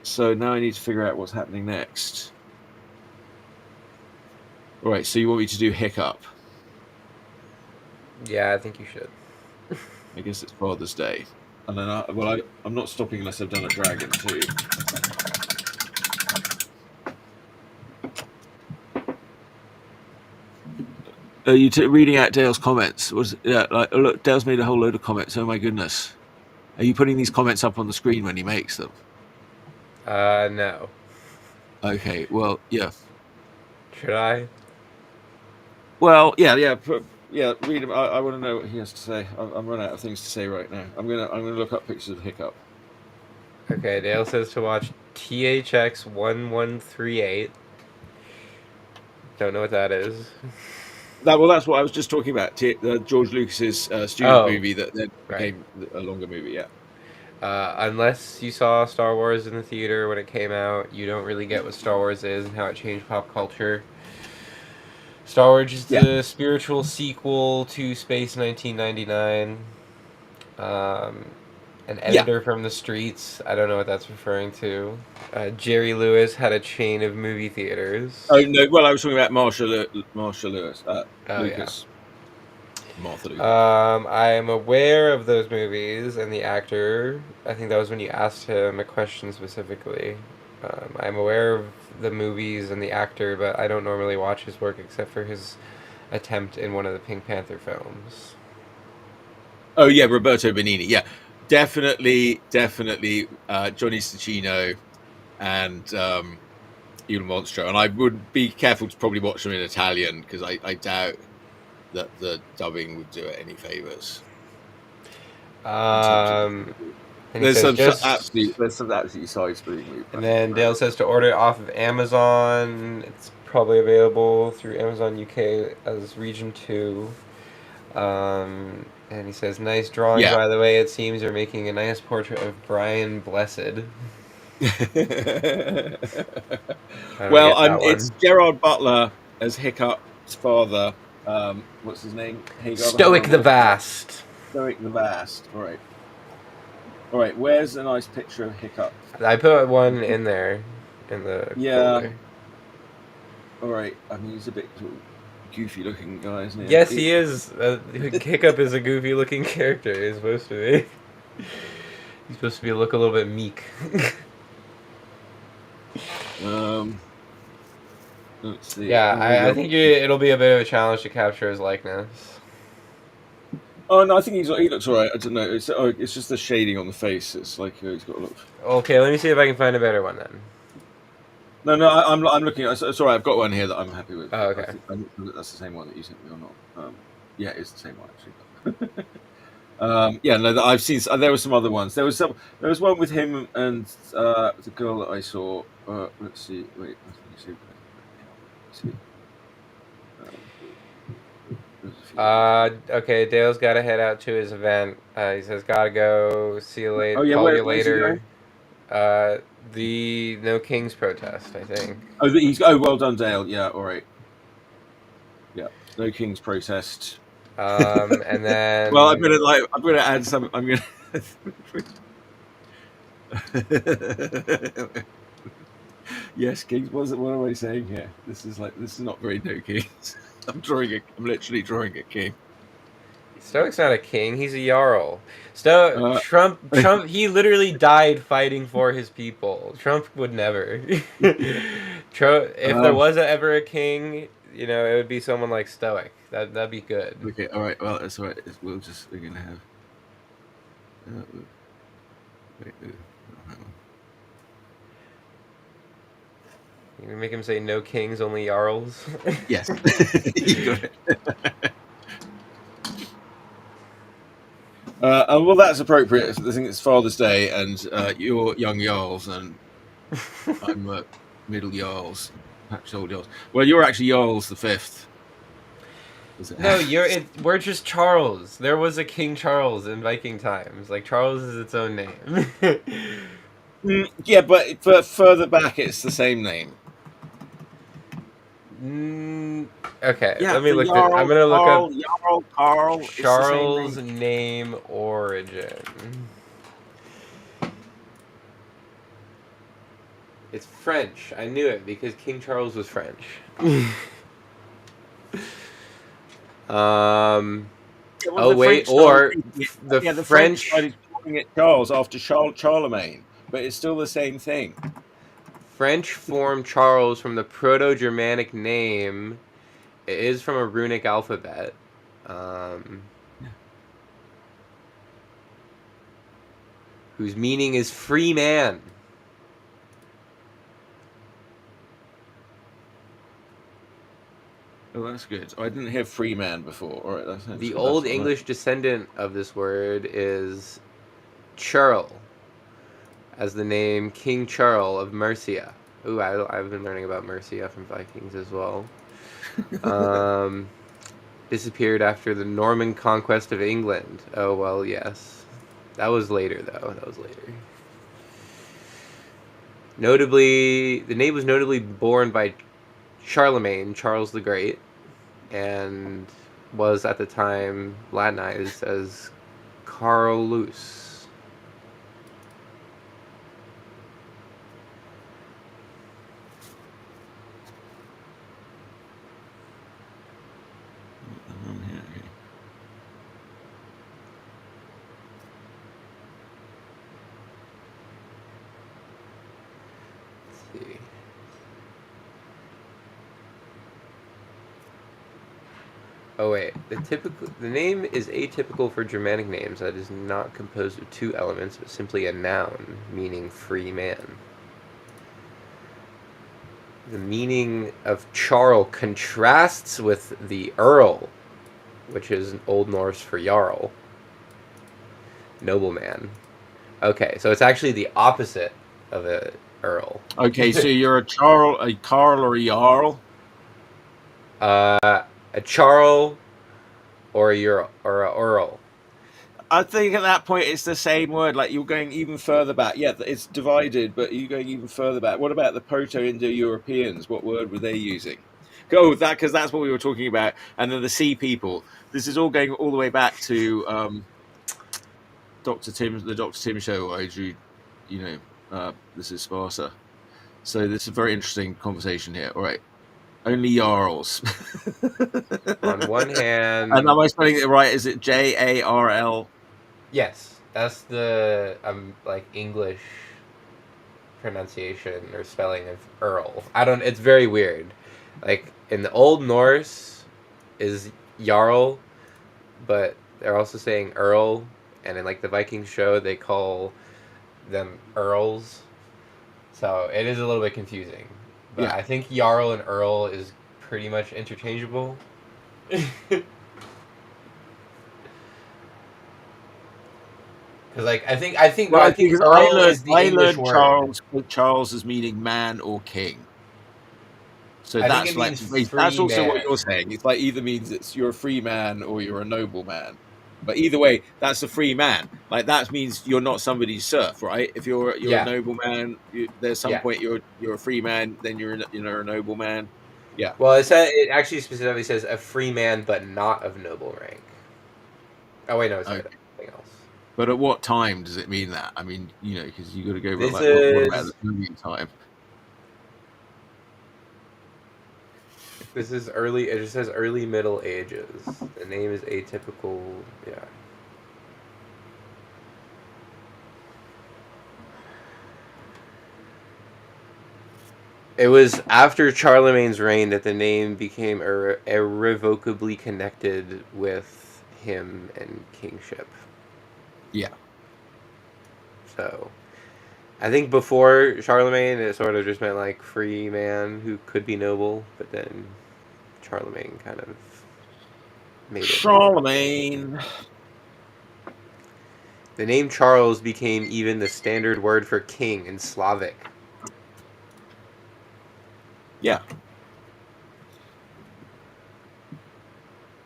So now I need to figure out what's happening next. All right, so you want me to do Hiccup? Yeah, I think you should. I guess it's Father's Day, and then I'm not stopping unless I've done a dragon too. Are you reading out Dale's comments? Like, oh, look, Dale's made a whole load of comments. Oh my goodness! Are you putting these comments up on the screen when he makes them? No. Okay, well, yeah. Should I? Well, yeah. Read him. I want to know what he has to say. I'm running out of things to say right now. I'm gonna look up pictures of Hiccup. Okay, Dale says to watch THX 1138. Don't know what that is. That's what I was just talking about. George Lucas's student Oh, movie that then right. became a longer movie. Yeah. Unless you saw Star Wars in the theater when it came out, you don't really get what Star Wars is and how it changed pop culture. Star Wars is Yeah. the spiritual sequel to Space 1999. Um, an Yeah. editor from the streets. I don't know what that's referring to. Jerry Lewis had a chain of movie theaters. Oh no. Well, I was talking about Marshall Lewis, Oh yeah. Lucas, Martha Lucas. I am aware of those movies and the actor. I think that was when you asked him a question specifically. I'm aware of the movies and the actor, but I don't normally watch his work except for his attempt in one of the Pink Panther films. Oh yeah, Roberto Benigni. Yeah, definitely. Johnny Stachino and Il Monstro. And I would be careful to probably watch them in Italian because I doubt that the dubbing would do it any favors in terms of. Um, and he says just. There's some absolutely side-splitting movie. And then Dale says to order it off of Amazon. It's probably available through Amazon UK as Region 2. And he says, nice drawing, Yeah. by the way. It seems you're making a nice portrait of Brian Blessed. Well, it's one. Gerard Butler as Hiccup's father. What's his name? Stoic the Vast. Stoic the Vast. All right. Where's a nice picture of Hiccup? I put one in there in the folder. All right. I mean, he's a bit sort of goofy-looking guy, isn't he? Yes, he is. Hiccup is a goofy-looking character. He's supposed to be. He's supposed to look a little bit meek. Let's see. Yeah, I think it'll be a bit of a challenge to capture his likeness. Oh no, I think he looks alright. I don't know. It's just the shading on the face. It's like he's got a look. Okay, let me see if I can find a better one then. No, I'm looking. It's alright. I've got one here that I'm happy with. Oh, okay. I'm that's the same one that you sent me or not. Yeah, it's the same one actually. Yeah, no, I've seen. There were some other ones. There was one with him and the girl that I saw. Let's see. Wait. Let's see. Okay, Dale's got to head out to his event. He says, gotta go. See you later. Oh yeah, Call you where's he later. going? The No Kings protest, I think. Oh, well done, Dale. Yeah, all right. Yeah, No Kings protest. And then. Well, I'm gonna add some. I'm gonna. Yes, Kings. What am I saying here? This is not very No Kings. I'm literally drawing a king. Stoic's not a king. He's a Jarl. Trump. He literally died fighting for his people. Trump would never. If there was ever a king, it would be someone like Stoic. That'd be good. Okay. All right. Well, that's all right. We're gonna have. Wait, hang on. You can make him say no kings, only Jarls. Yes. You got it. Well, that's appropriate. I think it's Father's Day, and you're young Jarls, and I'm middle Jarls, perhaps old Jarls. Well, you're actually Jarls the Fifth. No, we're just Charles. There was a King Charles in Viking times. Like, Charles is its own name. Yeah, but for further back, it's the same name. Okay, Yeah, let me for look this. I'm Jarl, gonna look up Carl, it's the same Charles' name. name origin. It's French. I knew it because King Charles was French. um. Yeah, well, Oh the wait, French started or making it. the Yeah, the French French started calling it Charles after Charlemagne, but it's still the same thing. French formed Charles from the Proto-Germanic name. It is from a runic alphabet. Um, Yeah. whose meaning is free man. Oh, that's good. I didn't hear free man before. All right, The that's Old what I know. English descendant of this word is Charles, as the name King Charles of Mercia. Ooh, I've been learning about Mercia from Vikings as well. Um, disappeared after the Norman conquest of England. Oh, well, yes. That was later, though. That was later. Notably, the name was notably borne by Charlemagne, Charles the Great, and was at the time Latinized as Carolus. Let's see. Oh wait, the name is atypical for Germanic names that is not composed of two elements, but simply a noun meaning free man. The meaning of Charl contrasts with the Earl, which is Old Norse for Jarl, nobleman. Okay, so it's actually the opposite of a Earl. Okay, so you're a Carl, or a Jarl. A Charl or a Earl. I think at that point it's the same word. Like you're going even further back. Yeah, it's divided, but you're going even further back. What about the Proto-Indo-Europeans? What word were they using? Go that because that's what we were talking about. And then the Sea people. This is all going all the way back to the Doctor Tim show. Where I drew, this is Sparta. So this is a very interesting conversation here. All right, only Jarls. On one And hand, am I spelling it right? Is it Jarl? yes, that's the like English pronunciation or spelling of Earl. I don't. It's very weird. Like in the Old Norse, is Jarl, but they're also saying Earl, and in like the Viking show, they call them Earls. So it is a little bit confusing. But Yeah. I think Jarl and Earl is pretty much interchangeable. Because like I Well, think because Earl is the I English learned word. Charles as meaning man or king. So I think that's it like means that's free also what man. you're saying. It's like either means it's you're a free man or you're a noble man. But either way, that's a free man. Like that means you're not somebody's serf, right? If you're a Yeah, noble man, there's some yeah. point you're a free man, then you're a noble man. Yeah. Well, it actually specifically says a free man, but not of noble rank. Oh wait, no, sorry, that's Okay. something else. But at what time does it mean that? I mean, because you got to go. But This like, what about the is early time? this is early. It just says early Middle Ages. The name is atypical. Yeah. It was after Charlemagne's reign that the name became irrevocably connected with him and kingship. Yeah. So, I think before Charlemagne, it sort of just meant like free man who could be noble, but then Charlemagne kind of made it. Charlemagne. The name Charles became even the standard word for king in Slavic. Yeah.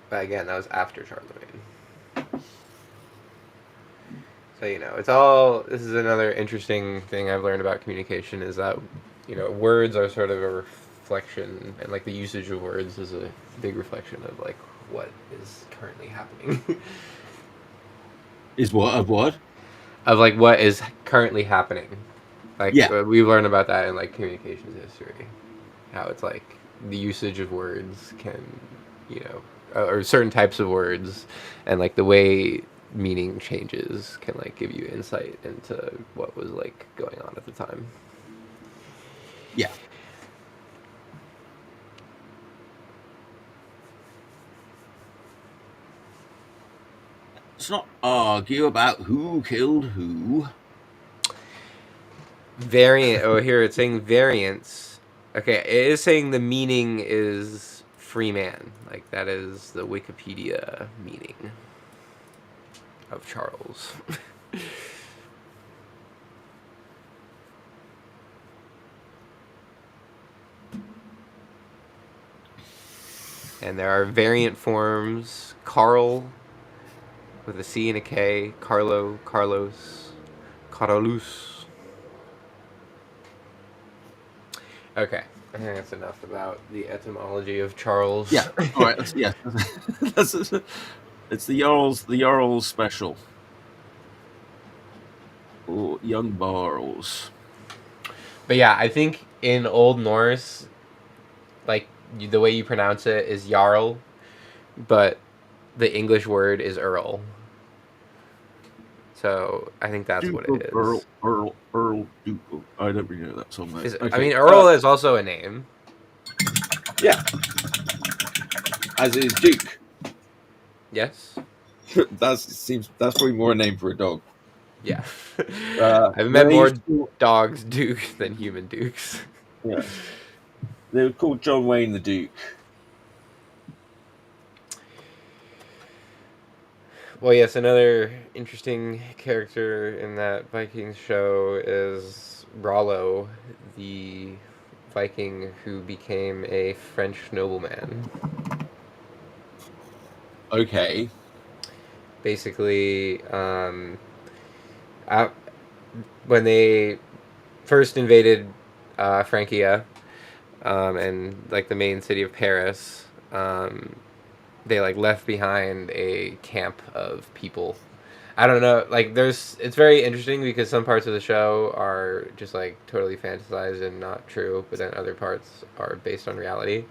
But again, that was after Charlemagne. So, it's all. This is another interesting thing I've learned about communication is that, words are sort of a reflection, and like the usage of words is a big reflection of like what is currently happening. Is what of what? Of like what is currently happening. Like Yeah. we've learned about that in like communications history, how it's like the usage of words can, or certain types of words, and like the way meaning changes can like give you insight into what was like going on at the time. Yeah. Let's not argue about who killed who. Variant. Oh, here it's saying variance. Okay, it is saying the meaning is free man. Like that is the Wikipedia meaning of Charles. And there are variant forms: Carl with a C and a K, Carlo, Carlos, Carolus. Okay, I think that's enough about the etymology of Charles. Yeah. All right. Yeah. That's, it's the Jarls special. Or young Barls. But yeah, I think in Old Norse, like the way you pronounce it is Jarl, but the English word is Earl. So I think that's Duke what of it is. Earl Duke of, I don't really know that song. Though. I Okay. mean, Earl is also a name. Yeah. As is Duke. Yes. That's probably more a name for a dog. Yeah. I've met They more used to, dogs Duke than human Dukes. yeah. They were called John Wayne the Duke. Well, yes, another interesting character in that Vikings show is Rollo, the Viking who became a French nobleman. Okay. Basically, out, when they first invaded Francia and like the main city of Paris, they like left behind a camp of people. I don't know, like it's very interesting because some parts of the show are just like totally fantasized and not true, but then other parts are based on reality.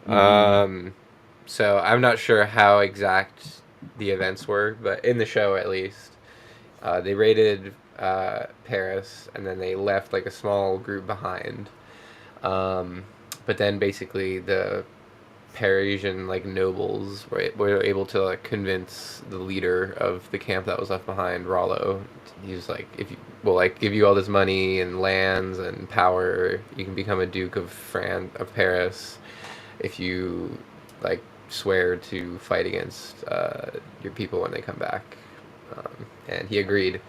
Mm. So I'm not sure how exact the events were, but in the show at least, they raided Paris and then they left like a small group behind. Um, but then basically the Parisian like nobles were able to like convince the leader of the camp that was left behind, Rollo. He was like, if you will like give you all this money and lands and power, you can become a Duke of Paris if you like swear to fight against your people when they come back. And he agreed,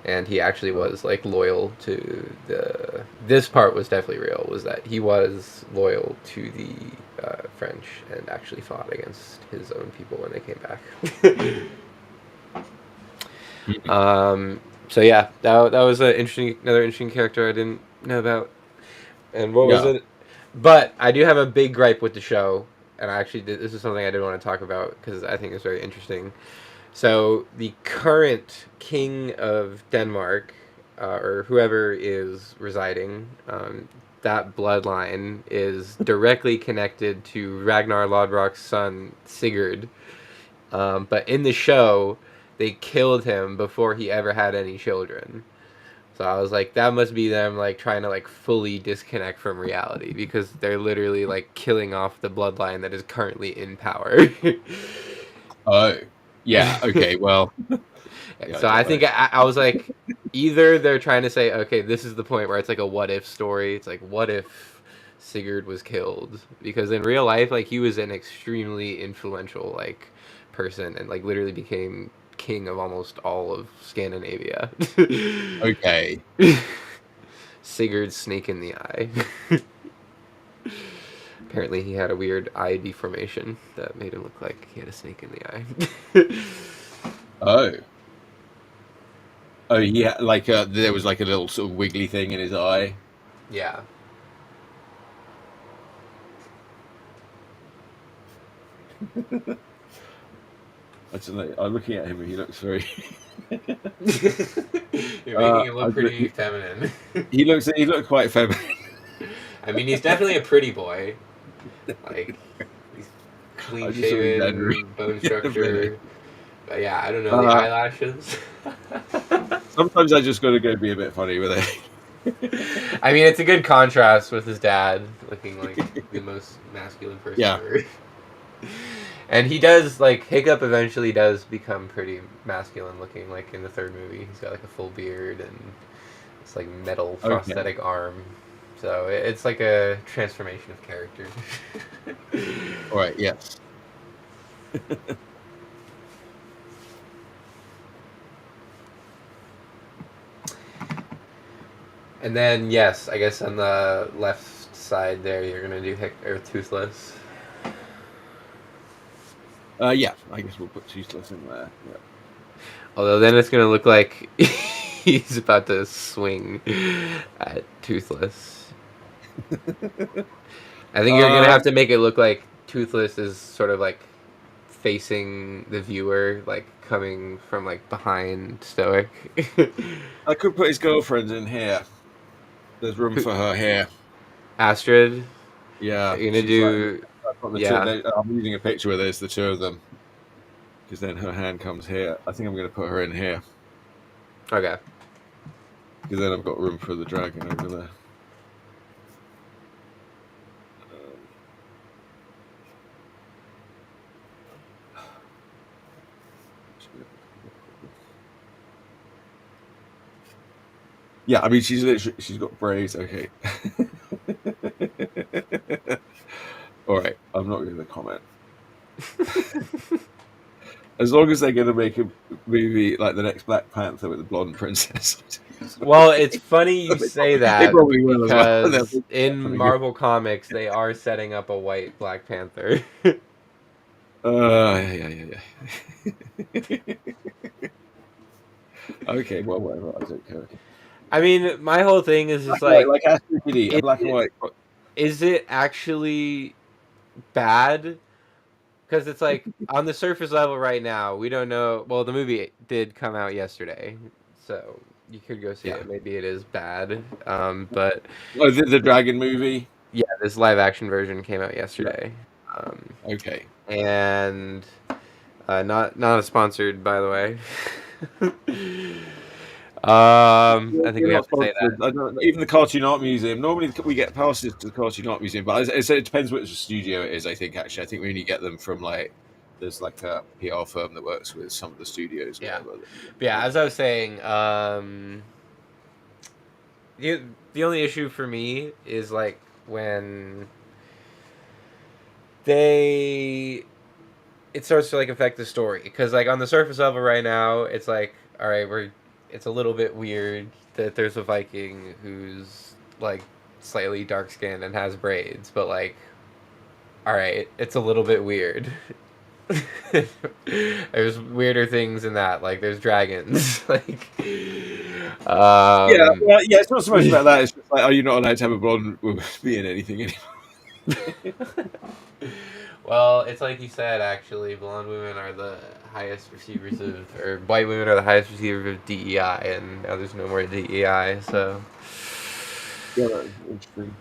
and he actually was like loyal to the. This part was definitely real. Was that he was loyal to the French and actually fought against his own people when they came back. So yeah, that was another interesting character I didn't know about. And what was Yeah. it? But I do have a big gripe with the show, and this is something I did want to talk about because I think it's very interesting. So the current king of Denmark, or whoever is residing, that bloodline is directly connected to Ragnar Lodbrok's son Sigurd. But in the show, they killed him before he ever had any children. So I was like, that must be them like trying to like fully disconnect from reality because they're literally like killing off the bloodline that is currently in power. Oh. Yeah. Okay. Well. Yeah. I So don't I know. think I was like, either they're trying to say, okay, this is the point where it's like a what if story. It's like, what if Sigurd was killed? Because in real life, like he was an extremely influential like person and like literally became king of almost all of Scandinavia. Okay. Sigurd's snake in the eye. Apparently, he had a weird eye deformation that made him look like he had a snake in the eye. Oh. Oh yeah, like there was like a little sort of wiggly thing in his eye. Yeah. I don't know. I'm looking at him and he looks very. You're making him I, look pretty feminine. he looks quite feminine. I mean, he's definitely a pretty boy. Like, he's clean I just saw his head shaven, bone in a minute. structure. But yeah, I don't know, the eyelashes. Sometimes I just got to go be a bit funny with it. I mean, it's a good contrast with his dad looking like the most masculine person Yeah. ever. And he does, like, Hiccup eventually does become pretty masculine looking, like, in the third movie. He's got, like, a full beard and this, like, metal prosthetic arm. So it's like a transformation of character. All right. Yes. And then, yes, I guess on the left side there, you're going to do Toothless. Yeah. I guess we'll put Toothless in there. Yeah. Although then it's going to look like he's about to swing at Toothless. I think you're going to have to make it look like Toothless is sort of like facing the viewer, like coming from like behind Stoic. I could put his girlfriend in here. There's room for her here. Astrid. Yeah. You're gonna do. I'm using a picture where there's the two of them. Because then her hand comes here. I think I'm going to put her in here. Okay. Because then I've got room for the dragon over there. Yeah, I mean, she's got braids. Okay. All right, I'm not going to comment. As long as they're going to make a movie like the next Black Panther with the blonde princess. Well, it's funny you say that because well. in Marvel Comics they are setting up a white Black Panther. Yeah. Okay, well, whatever. I don't care. I mean, my whole thing is just like like a black and white. Is it actually bad? Because it's like on the surface level right now, we don't know. Well, the movie did come out yesterday, so you could go see it. Maybe it is bad, but the Dragon movie. Yeah, this live action version came out yesterday. Okay, and not sponsored, by the way. I think we have to say that. Even the Cartoon Art Museum. Normally we get passes to the Cartoon Art Museum, but it depends which studio it is. I think actually, I think we only get them from like there's like a PR firm that works with some of the studios. Yeah, yeah. As I was saying, the only issue for me is like when it starts to like affect the story, because like on the surface level right now it's like, all right, it's a little bit weird that there's a Viking who's like slightly dark skinned and has braids, but like, all right, it's a little bit weird. There's weirder things in that, like there's dragons. Like it's not so much about that. It's just like, are you not allowed to have a blonde woman be in anything anymore? Well, it's like you said, actually, blonde women are the highest receivers or white women are the highest receivers of DEI, and now there's no more DEI, so. Yeah, that's interesting.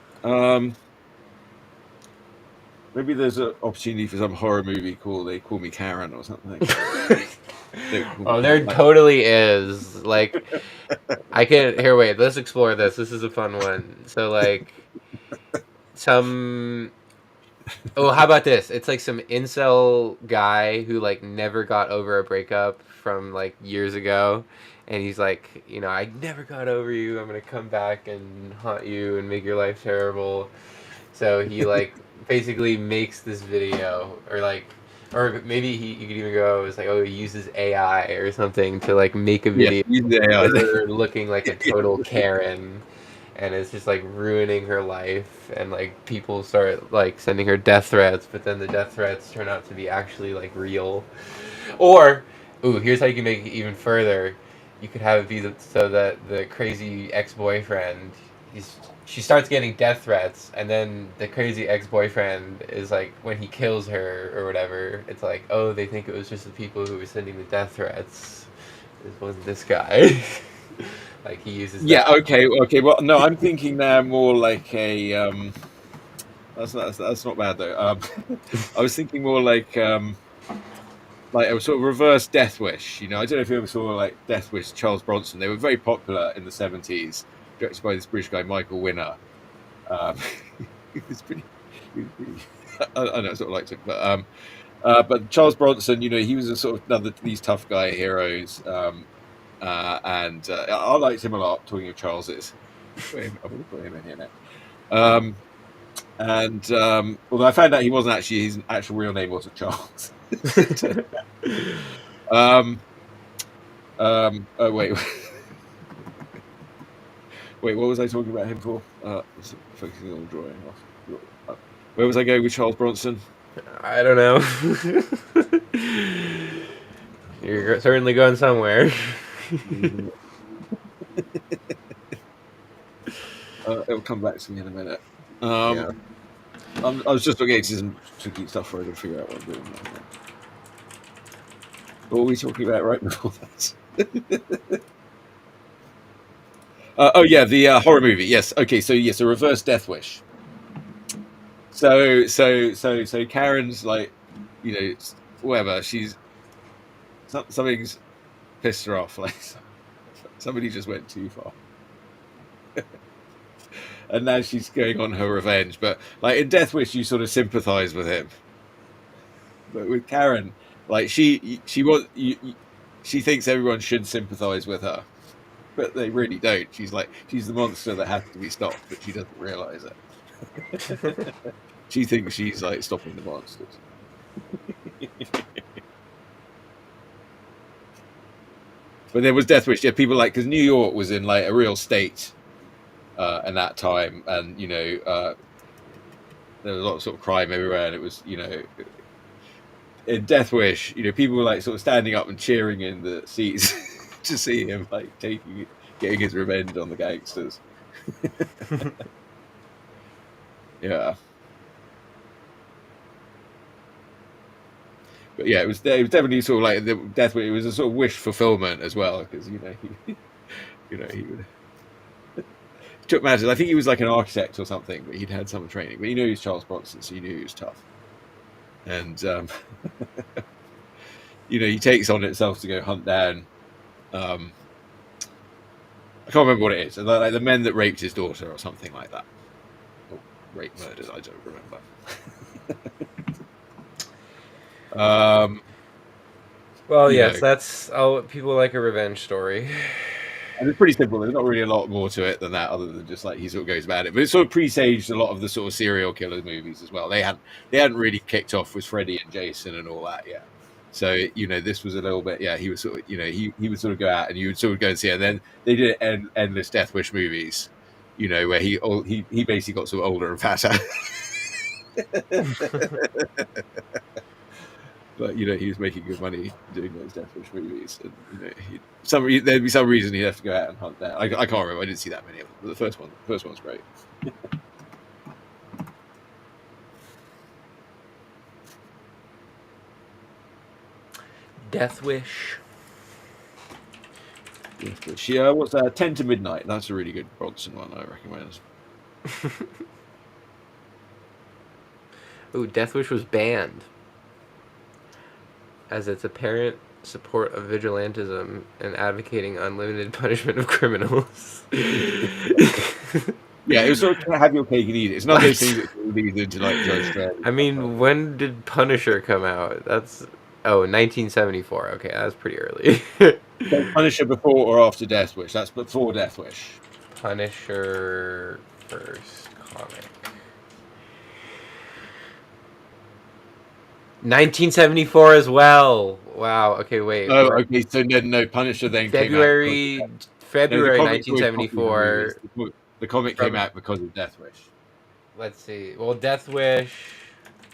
Maybe there's an opportunity for some horror movie called They Call Me Karen or something. There totally is. Like, I can. Here, wait, let's explore this. This is a fun one. So, like, oh, how about this? It's like some incel guy who like never got over a breakup from like years ago, and he's like, I never got over you. I'm gonna come back and haunt you and make your life terrible. So he like basically makes this video, or maybe you could even go, it's like, oh, he uses AI or something to like make a video of her looking like a total Karen. And it's just like ruining her life, and like people start like sending her death threats, but then the death threats turn out to be actually like real. Or, here's how you can make it even further. you could have it be so that the crazy ex-boyfriend, she starts getting death threats, and then the crazy ex-boyfriend is like, when he kills her or whatever, it's like, oh, they think it was just the people who were sending the death threats. It wasn't this guy. Like, he uses Yeah. that. Okay. Well, no, I'm thinking there more like a. That's not bad though. I was thinking more like a sort of reverse Death Wish. You know, I don't know if you ever saw like Death Wish, Charles Bronson. They were very popular in the 70s, directed by this British guy Michael Winner. He was pretty. He was pretty I know, I sort of liked him, but Charles Bronson, you know, he was a sort of another these tough guy heroes, and I liked him a lot. Talking of Charles's, I'm going to put him in here now. And although I found out he wasn't actually, his actual real name wasn't Charles. Oh wait, wait, what was I talking about him for? Focusing on the drawing off. Where was I going with Charles Bronson? I don't know. You're certainly going somewhere. It'll come back to me in a minute. Yeah. I was just looking at some tricky stuff for I to figure out what I'm doing. What were we talking about right before that? Oh yeah, the horror movie. Yes. Okay. So yes, a reverse Death Wish. So Karen's like, you know, whatever. She's something's pissed her off. Like somebody just went too far, and now she's going on her revenge. But like in Death Wish, you sort of sympathise with him. But with Karen, like she wants she thinks everyone should sympathise with her, but they really don't. She's the monster that has to be stopped, but she doesn't realise it. She thinks she's like stopping the monsters. But there was Death Wish. Yeah, people like, because New York was in like a real state in that time, and you know there was a lot of sort of crime everywhere, and it was, you know, in Death Wish, you know, people were like sort of standing up and cheering in the seats to see him like getting his revenge on the gangsters. Yeah. But yeah, it was definitely sort of like the Death Wish. It was a sort of wish fulfillment as well, because you know he would took matters. I think he was like an architect or something, but he'd had some training. But he knew he was Charles Bronson, so he knew he was tough. And you know, he takes on itself to go hunt down. I can't remember what it is. Like the men that raped his daughter or something like that, or rape murders. I don't remember. Well, yes, that's people like a revenge story. And it's pretty simple. There's not really a lot more to it than that, other than just like he sort of goes about it. But it sort of presaged a lot of the sort of serial killer movies as well. They hadn't really kicked off with Freddy and Jason and all that yet. So you know, this was a little bit. Yeah, he was sort of, you know, he would sort of go out and you would sort of go and see it. And then they did endless Death Wish movies. You know, where he basically got sort of older and fatter. But you know, he was making good money doing those Death Wish movies, and you know, there'd be some reason he'd have to go out and hunt down. I can't remember. I didn't see that many of them. But the first one's great. Death Wish. Death Wish. Yeah, what's that? 10 to Midnight. That's a really good Bronson one. I recommend. Ooh, Death Wish was banned as its apparent support of vigilantism and advocating unlimited punishment of criminals. Yeah, it was sort of have your cake and eat it. It's not those things that lead into like Judge Dredd. I mean, when did Punisher come out? That's 1974. Okay, that's pretty early. So Punisher before or after Death Wish? That's before Death Wish. Punisher first comic. 1974 as well. Wow. Okay, wait. Oh, okay. So no, Punisher then February came out. February 1974. The comic came out because of Death Wish. Let's see. Well, Death Wish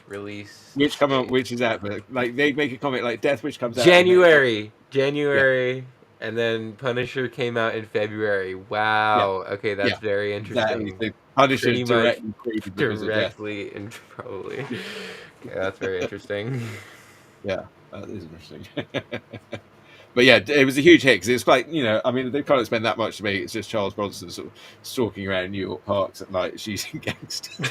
release. Which is out? But like they make a comic like Death Wish comes out January. And then Punisher came out in February. Yeah, Wow. Okay, yeah, that's very exactly. interesting. So Punisher Pretty much directly created because of Death. directly and probably. Okay, that's very interesting. Yeah, that is interesting. But yeah, it was a huge hit because it's like, I mean, they can't spend that much to make it. It's just Charles Bronson sort of stalking around New York parks at night shooting gangsters.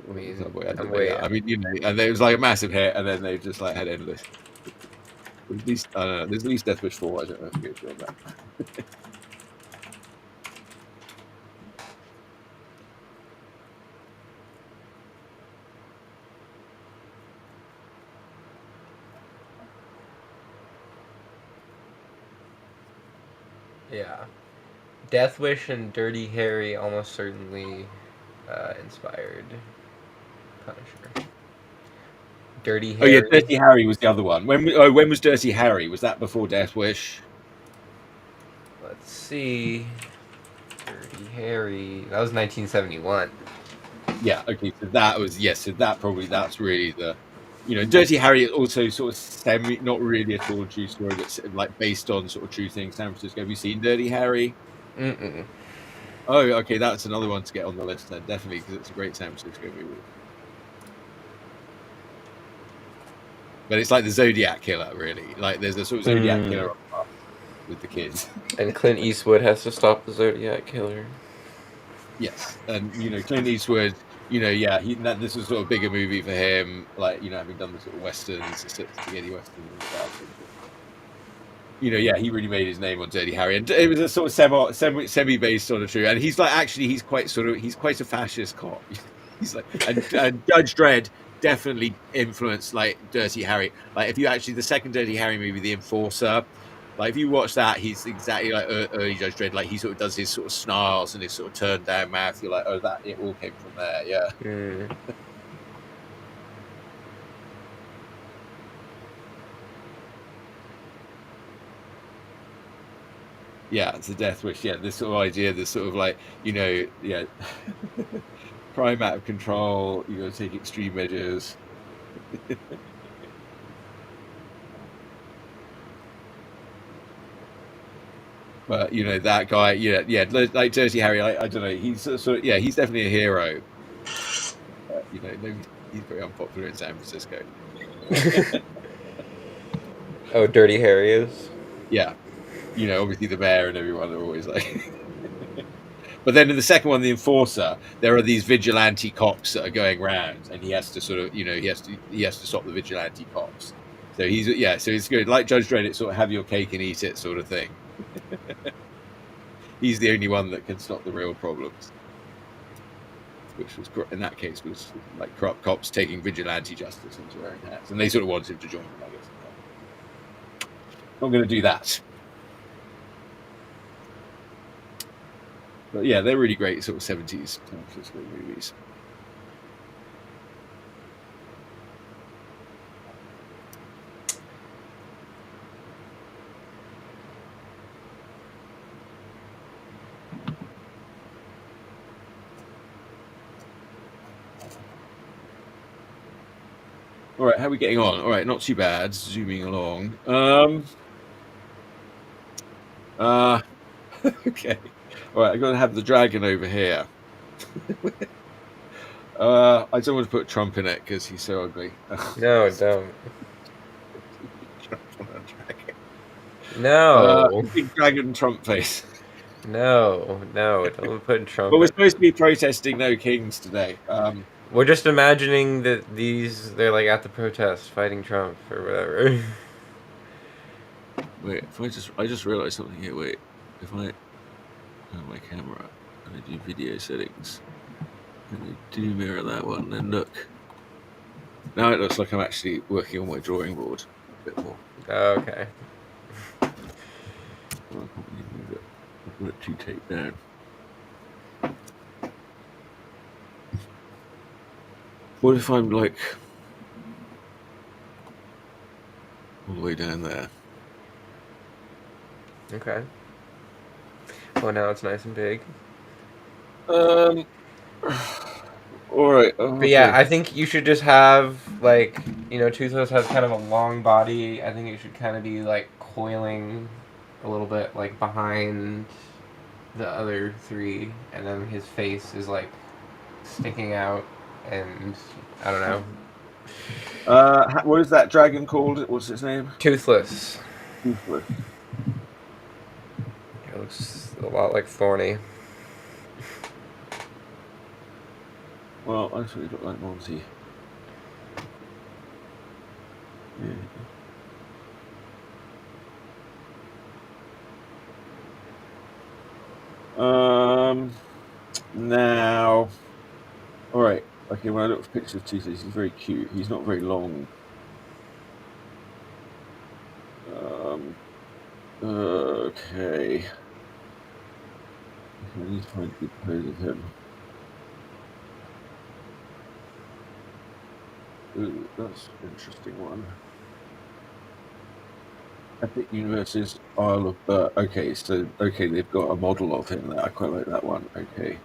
I mean, Subway, I I'm don't know. Yeah, wait. I mean, and it was like a massive hit, and then they just like had endless. At least I don't know. There's at least Death Wish 4. I don't know if it goes beyond that. Yeah. Death Wish and Dirty Harry almost certainly inspired Punisher. Dirty Oh yeah, Harry. Dirty Harry was the other one. When was Dirty Harry? Was that before Death Wish? Let's see. Dirty Harry. That was 1971. Yeah. Okay. So that was yes. So that's really the. Dirty Harry is also sort of not really at all true story, but like based on sort of true things. San Francisco. Have you seen Dirty Harry? Mm-mm. Oh, okay. That's another one to get on the list then, definitely, because it's a great San Francisco movie. But it's like the Zodiac Killer, really. Like there's a sort of Zodiac Killer on the bus with the kids. And Clint Eastwood has to stop the Zodiac Killer. Yes, and Clint Eastwood. Yeah, this was sort of a bigger movie for him. Like having done the sort of westerns, spaghetti westerns and stuff. And, yeah, he really made his name on Dirty Harry, and it was a sort of semi based on a true. And he's like actually he's quite a fascist cop. He's like and Judge Dredd definitely influenced like Dirty Harry. Like if you actually the second Dirty Harry movie, The Enforcer. Like if you watch that, he's exactly like early Judge Dredd. Like he sort of does his sort of snarls and his sort of turned down mouth. You're like, oh, that it all came from there. Yeah. Mm. Yeah, it's a Death Wish. Yeah, this sort of idea, this sort of like, yeah, crime out of control. You got to take extreme measures. But that guy, yeah, like Dirty Harry. I don't know. He's sort of, yeah, he's definitely a hero. He's very unpopular in San Francisco. Oh, Dirty Harry is? Yeah, obviously the mayor and everyone are always like. But then in the second one, The Enforcer, there are these vigilante cops that are going around, and he has to sort of, he has to stop the vigilante cops. So so it's good. Like Judge Dredd, it's sort of have your cake and eat it sort of thing. He's the only one that can stop the real problems. Which was in that case was like corrupt cops taking vigilante justice into their own hands, and they sort of wanted him to join them. I guess not going to do that. But yeah, they're really great sort of 70s San Francisco movies. All right, how are we getting on? All right, not too bad. Zooming along. Okay. All right, I'm going to have the dragon over here. I don't want to put Trump in it because he's so ugly. No, don't. Trump on a dragon. No. Big dragon Trump face. No, don't put Trump Well, we're in. supposed to be protesting No Kings today. We're just imagining that they're like at the protest fighting Trump or whatever. Wait, if I just realized something here. Wait, if I on my camera and I do video settings and I do mirror that one, then look. Now it looks like I'm actually working on my drawing board a bit more. Okay. Well, I can't really move it. I've got it too taped down. What if I'm like all the way down there? Okay. Oh, now it's nice and big. All right. But yeah, I think you should just have like Toothless has kind of a long body. I think it should kind of be like coiling a little bit like behind the other three, and then his face is like sticking out, and I don't know. What is that dragon called? What's its name? Toothless. Toothless. It looks a lot like Thorny. Well, I actually look like Monty. Yeah. Now, all right. Okay, when I look for pictures of Toothless, he's very cute. He's not very long. Okay. I need to find a good pose of him. Ooh, that's an interesting one. Epic Universe's Isle of Bur. Okay, so they've got a model of him there. I quite like that one. Okay.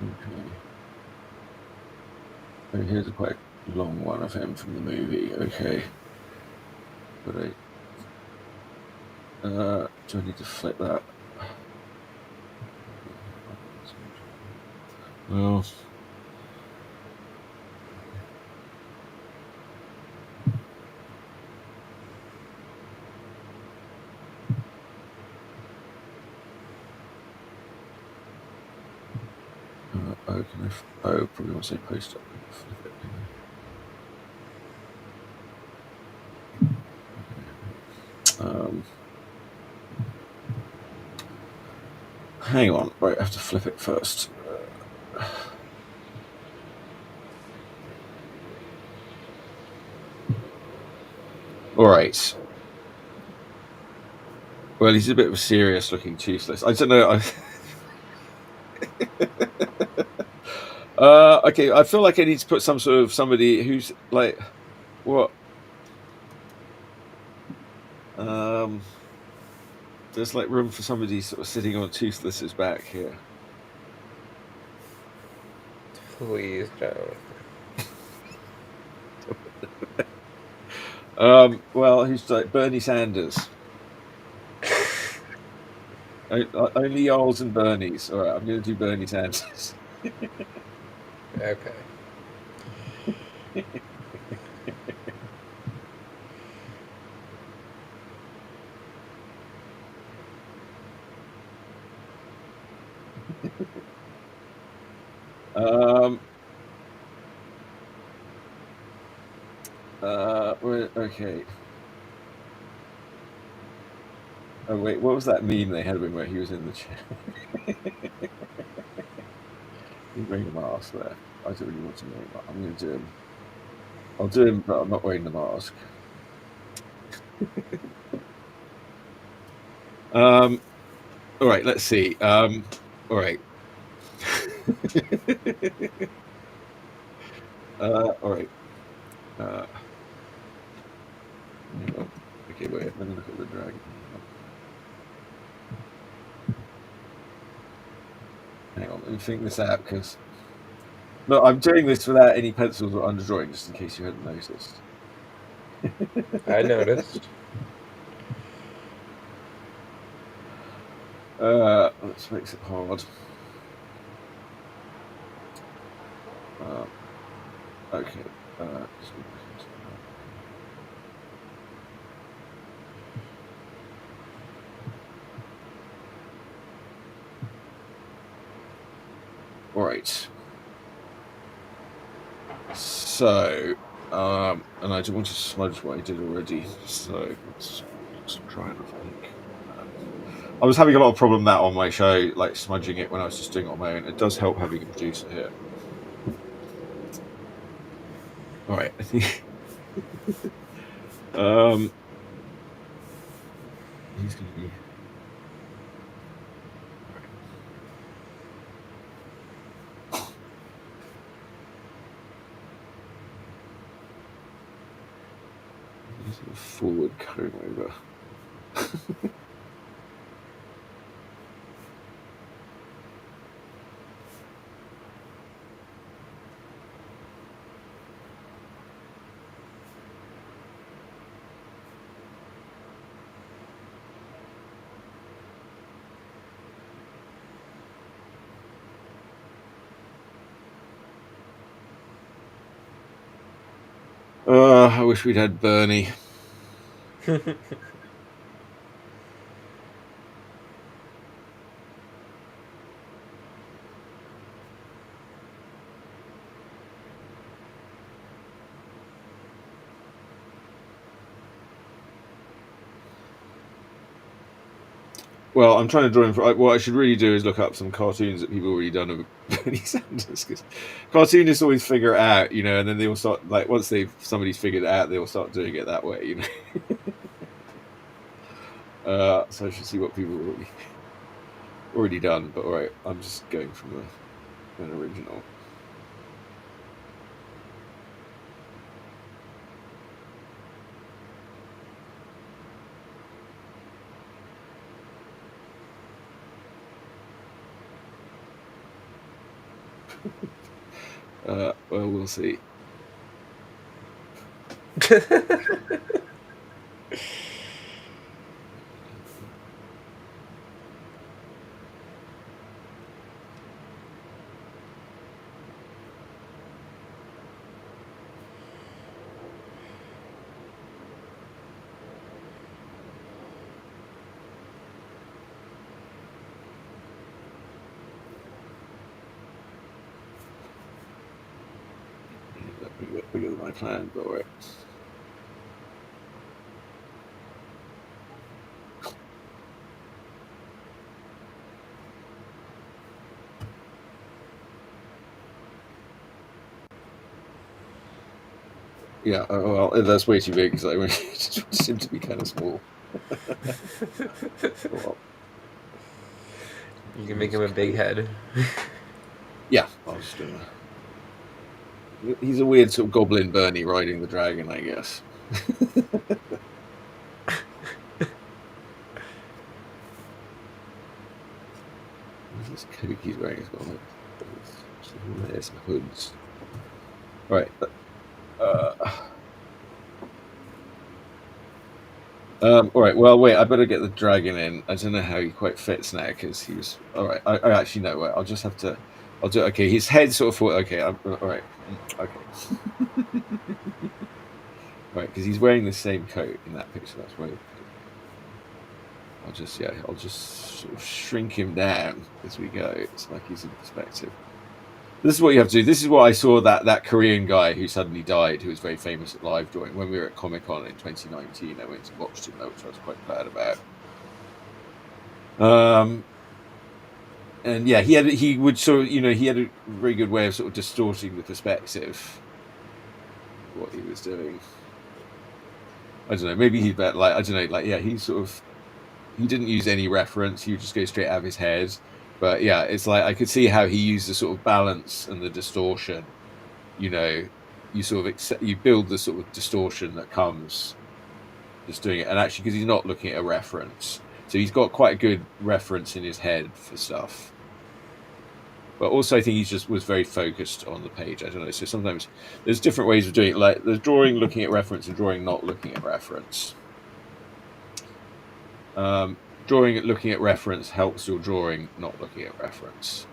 Okay. Oh, here's a quite long one of him from the movie. Okay. But do I need to flip that? Well, probably want to say post up. Flip it. Hang on, right, I have to flip it first. All right. Well, he's a bit of a serious-looking Toothless. I don't know. Okay, I feel like I need to put some sort of somebody who's like what? There's like room for somebody sort of sitting on Toothless's back here. Please don't. Well, who's like Bernie Sanders? Only Jarls and Bernies. All right, I'm going to do Bernie Sanders. Okay. Okay. Oh wait, what was that meme they had of him where he was in the chair? He's wearing a mask there. I don't really want to know him. I'm going to do him. I'll do him, but I'm not wearing the mask. All right, let's see. All right. All right. Okay, wait. Let me look at the dragon. Hang on, let me think this out because. No, I'm doing this without any pencils or underdrawing, just in case you hadn't noticed. I noticed. This makes it hard. Okay. All right. So, and I don't want to smudge what I did already, so let's try and think. I was having a lot of problem that on my show, like smudging it when I was just doing it on my own. It does help having a producer here. All right, I think he's going to be. He's a forward comb over. I wish we'd had Bernie. Well, I'm trying to draw him. What I should really do is look up some cartoons that people have already done of Bernie Sanders, because cartoonists always figure it out, and then they will start, like, once somebody's figured it out, they will start doing it that way, So I should see what people have already done. But all right, I'm just going from an original. Well, we'll see. Bigger than my plan, but all right. Yeah, well, that's way too big, because I just seem to be kind of small. Well, You can make him a big head. yeah, I'll just he's a weird sort of goblin Bernie riding the dragon, I guess. What's this coat he's wearing? He's got like layers of hoods. Right. All right. Well, wait. I better get the dragon in. I don't know how he quite fits now, because he was. All right. I actually know. Wait, I'll just have to. I'll do. Okay. His head sort of thought. Okay. All right. Okay. Right, because he's wearing the same coat in that picture. That's right. I'll just sort of shrink him down as we go. It's like he's in perspective. This is what you have to do. This is what I saw that Korean guy who suddenly died, who was very famous at live drawing, when we were at Comic-Con in 2019. I went and watched him, which I was quite glad about. And yeah, he had a very good way of sort of distorting the perspective of what he was doing. I don't know, maybe he bet, like, I don't know, like, yeah, he didn't use any reference. He would just go straight out of his head. But yeah, it's like I could see how he used the sort of balance and the distortion. You sort of you build the sort of distortion that comes just doing it. And actually, because he's not looking at a reference, so he's got quite a good reference in his head for stuff. But also, I think he just was very focused on the page. I don't know. So sometimes there's different ways of doing it. Like there's drawing looking at reference and drawing not looking at reference. Drawing at looking at reference helps your drawing not looking at reference.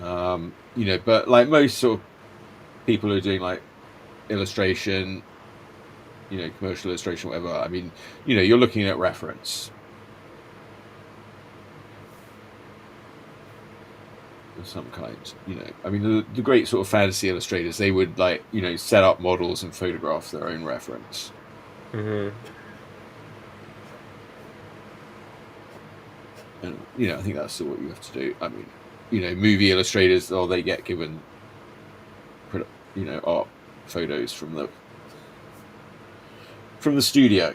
But like most sort of people who are doing like illustration, commercial illustration, whatever, I mean, you're looking at reference of some kind. I mean, the great sort of fantasy illustrators, they would like, set up models and photograph their own reference. Mm-hmm. And I think that's what you have to do. I mean, movie illustrators, they get given art photos from the studio.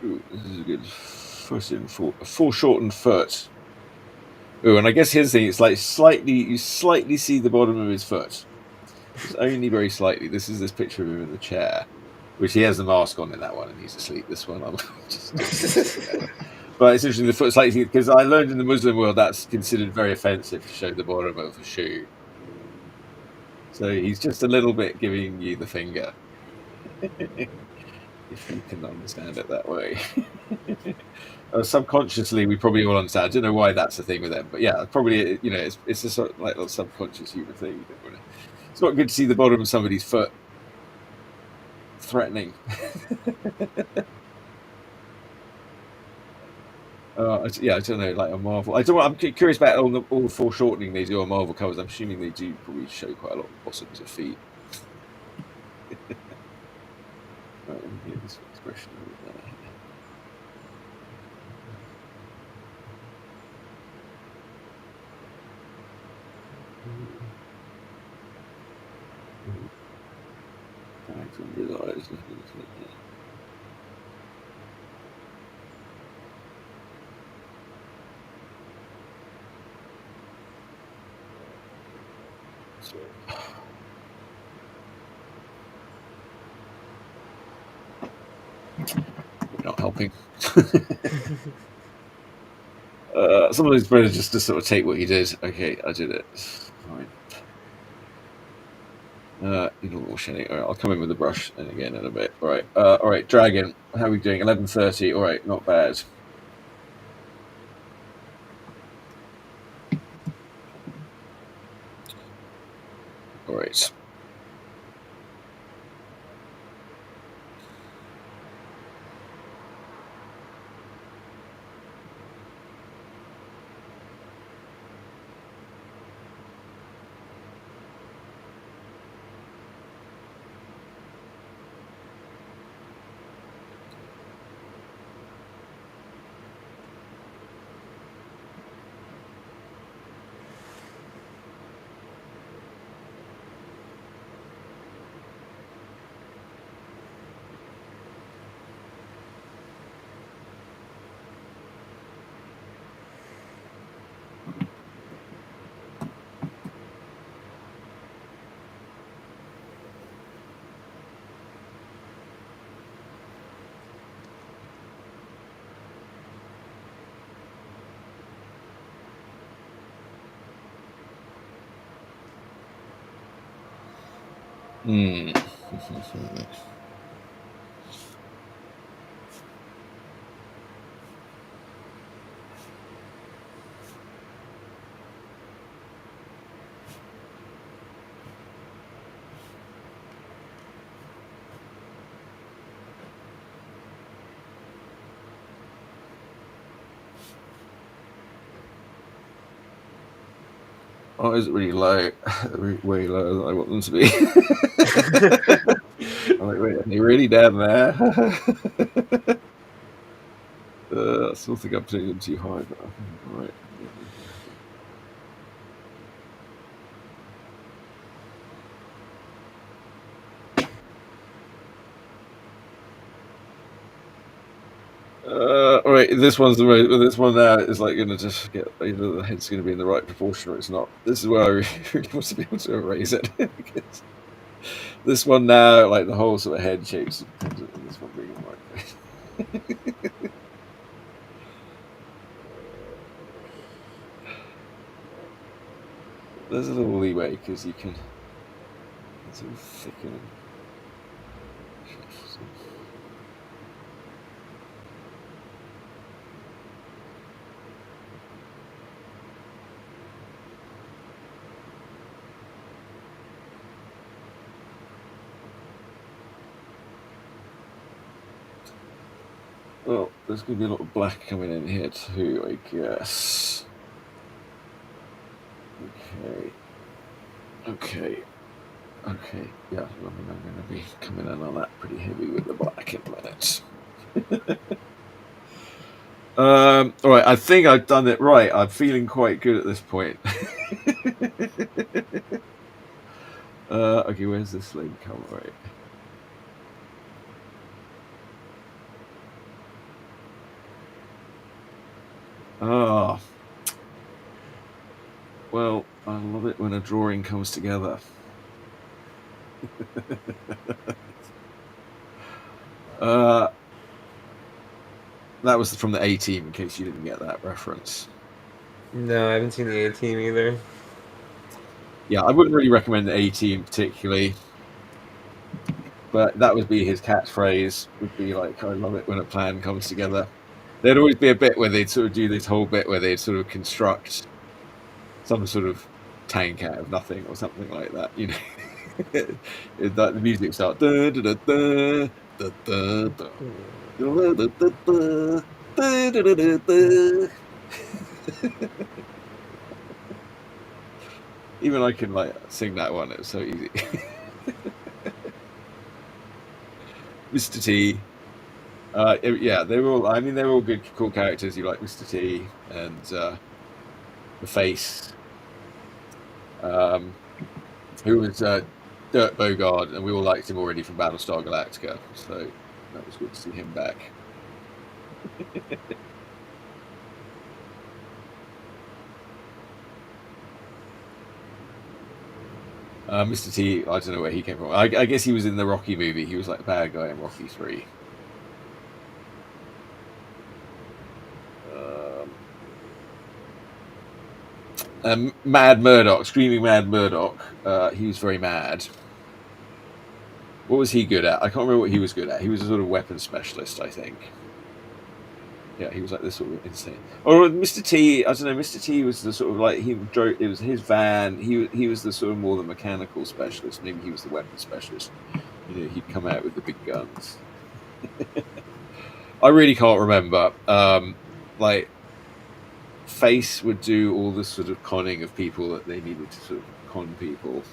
Ooh, this is a good foreshortened foot. Ooh, and I guess here's the thing: it's like you slightly see the bottom of his foot. Just only very slightly. This is this picture of him in the chair, which he has the mask on in that one, and he's asleep. This one, I'm just but it's interesting. The foot's slightly because I learned in the Muslim world that's considered very offensive to show the bottom of a shoe. So he's just a little bit giving you the finger, if you can understand it that way. Subconsciously, we probably all understand. I don't know why that's the thing with them, but yeah, probably it's a sort of like a subconscious human thing. It's not good to see the bottom of somebody's foot threatening. Yeah, I don't know, like a Marvel. I'm curious about all the foreshortening they do on Marvel covers. I'm assuming they do probably show quite a lot of bottoms of feet. Right, let me get this expression over there. Bags under his eyes. We're not helping. Some of these better just to sort of take what you did. Okay, I did it. Fine. All right, I'll come in with the brush and again in a bit. All right, Dragon. How are we doing? 11:30. All right, not bad. All right. Oh, is it really low? Way lower than I want them to be. I'm like, wait, are they really down there? I still think I'm putting them too high, but I think I'm right. All right, this one now is like going to just get either the head's going to be in the right proportion or it's not. This is where I really want to be able to erase it. Because this one now, like the whole sort of head shapes dependent on this one being in the right place. There's a little leeway because you can sort of thicken. Well, there's going to be a lot of black coming in here too, I guess. Okay. Yeah, I mean, I'm going to be coming in on that pretty heavy with the black in a minute. All right, I think I've done it right. I'm feeling quite good at this point. Okay, where's this link come? Right. Ah. Well, I love it when a drawing comes together. uh, that was from the A Team. In case you didn't get that reference. No, I haven't seen the A Team either. Yeah, I wouldn't really recommend the A Team particularly, but that would be his catchphrase. Would be like, "I love it when a plan comes together." There'd always be a bit where they'd sort of do this whole bit where they'd sort of construct some sort of tank out of nothing or something like that. You know, the music starts. Da, da, da, da, da, da, da. Da, da, da, da, da, da, da, da. Even I can like sing that one. It was so easy. Mr. T. Yeah, they were all. I mean, they were all good, cool characters. You like Mr. T and the Face, who was Dirk Bogarde, and we all liked him already from Battlestar Galactica. So that was good to see him back. Mr. T, I don't know where he came from. I guess he was in the Rocky movie. He was like the bad guy in Rocky 3. Mad Murdoch, Screaming Mad Murdoch. He was very mad. What was he good at? I can't remember what he was good at. He was a sort of weapons specialist, I think. Yeah, he was like this sort of insane. Or Mr. T, I don't know. Mr. T was the sort of like he drove. It was his van. He was the sort of more the mechanical specialist. Maybe he was the weapons specialist. You know, he'd come out with the big guns. I really can't remember. Like Face would do all the sort of conning of people that they needed to sort of con people.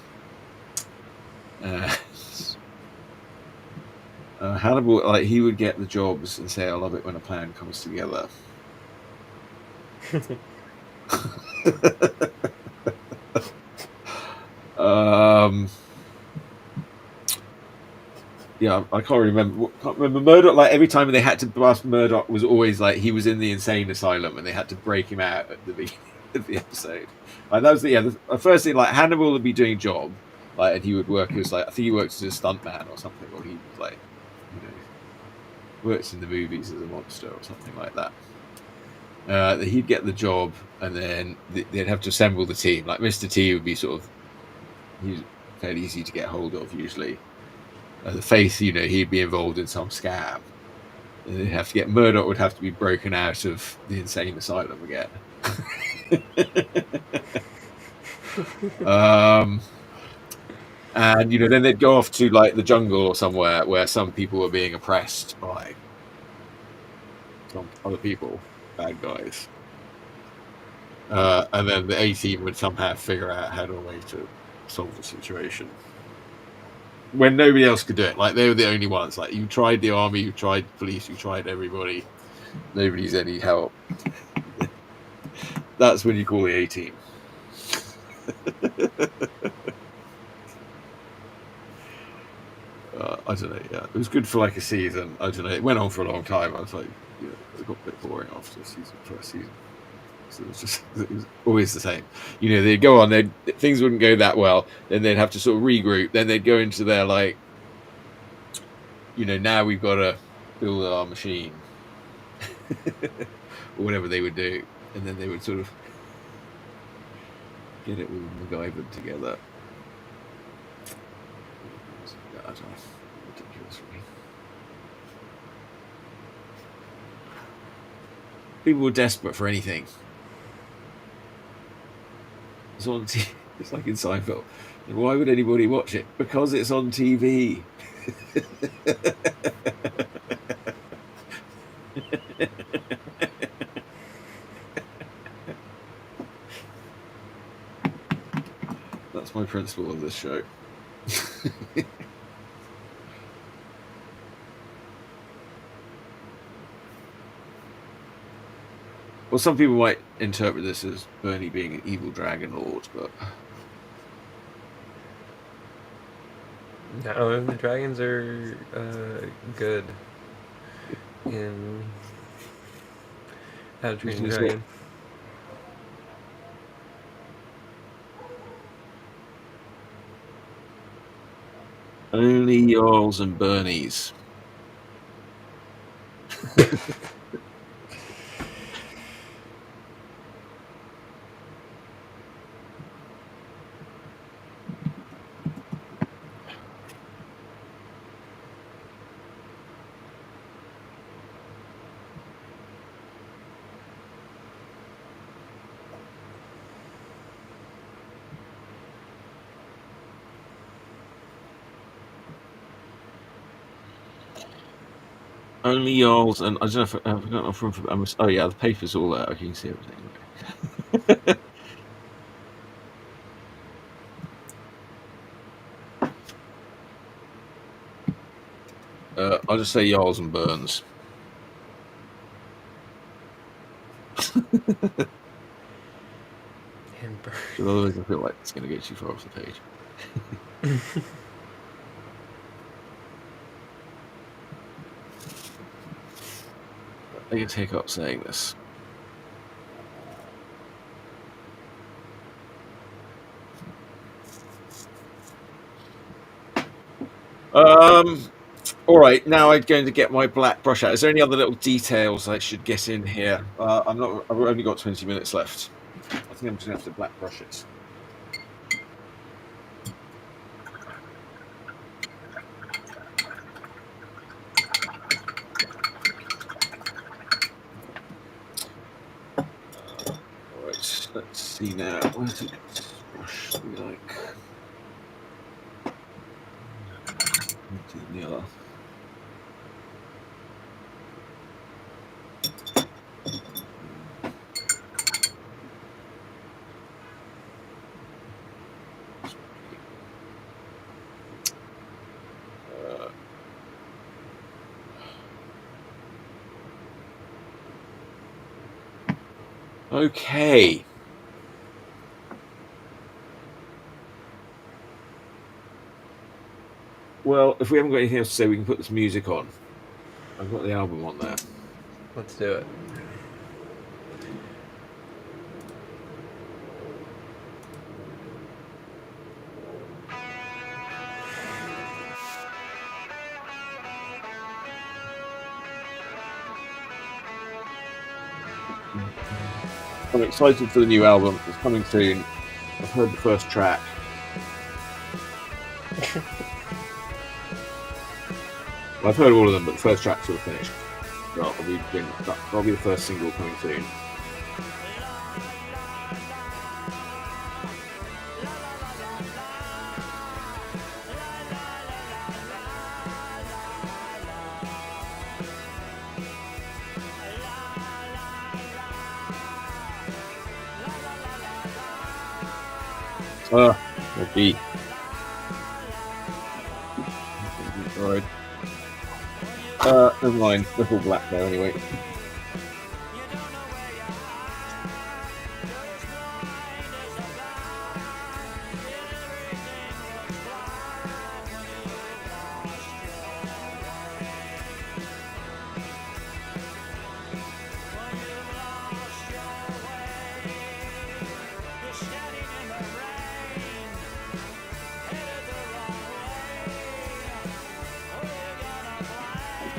Hannibal, like he would get the jobs and say, "I love it when a plan comes together." Yeah, I can't remember. Can't remember Murdoch. Like every time they had to bust Murdoch was always like he was in the insane asylum and they had to break him out at the beginning of the episode. Like that was the first thing. Like Hannibal would be doing a job, like and he would work as like I think he worked as a stuntman or something, or he like you know works in the movies as a monster or something like that. He'd get the job and then they'd have to assemble the team. Like Mr. T would be sort of he's fairly easy to get hold of usually. The Face, you know, he'd be involved in some scam. And they'd have to get Murdoch would have to be broken out of the insane asylum again. And you know, then they'd go off to like the jungle or somewhere where some people were being oppressed by some other people, bad guys. And then the A Team would somehow figure out how to way to solve the situation when nobody else could do it. Like they were the only ones. Like you tried the army, you tried police, you tried everybody. Nobody's any help. That's when you call the A Team. I don't know. Yeah, it was good for like a season. I don't know. It went on for a long time. I was like, you know, it got a bit boring after the first season. So it was always the same. You know, they'd go on, things wouldn't go that well. Then they'd have to sort of regroup. Then they'd go into their like, you know, now we've got to build our machine, or whatever they would do, and then they would sort of get it all MacGyvered together. I don't know. Ridiculous for me. People were desperate for anything. It's on TV. It's like in Seinfeld. And why would anybody watch it? Because it's on TV. That's my principle of this show. Well, some people might interpret this as Bernie being an evil dragon lord, but No, the dragons are good in How to Train Your Dragon. Only Jarls and Bernies. Only Jarls, and I don't know if I've got enough room for. Oh yeah, the paper's all there. Okay, you can see everything. I'll just say Jarls and Burns. Because otherwise, I feel like it's going to get too far off the page. I can take up saying this. All right, now I'm going to get my black brush out. Is there any other little details I should get in here? I'm not. I've only got 20 minutes left. I think I'm just going to have to black brush it. All right, let's see now. What does it brush be like? The other. Okay. Well, if we haven't got anything else to say, we can put this music on. I've got the album on there. Let's do it. I'm excited for the new album. It's coming soon. I've heard the first track. Well, I've heard all of them, but the first track's sort of finished. That'll be the first single coming soon. Okay. Alright. Never mind. They're all black now anyway.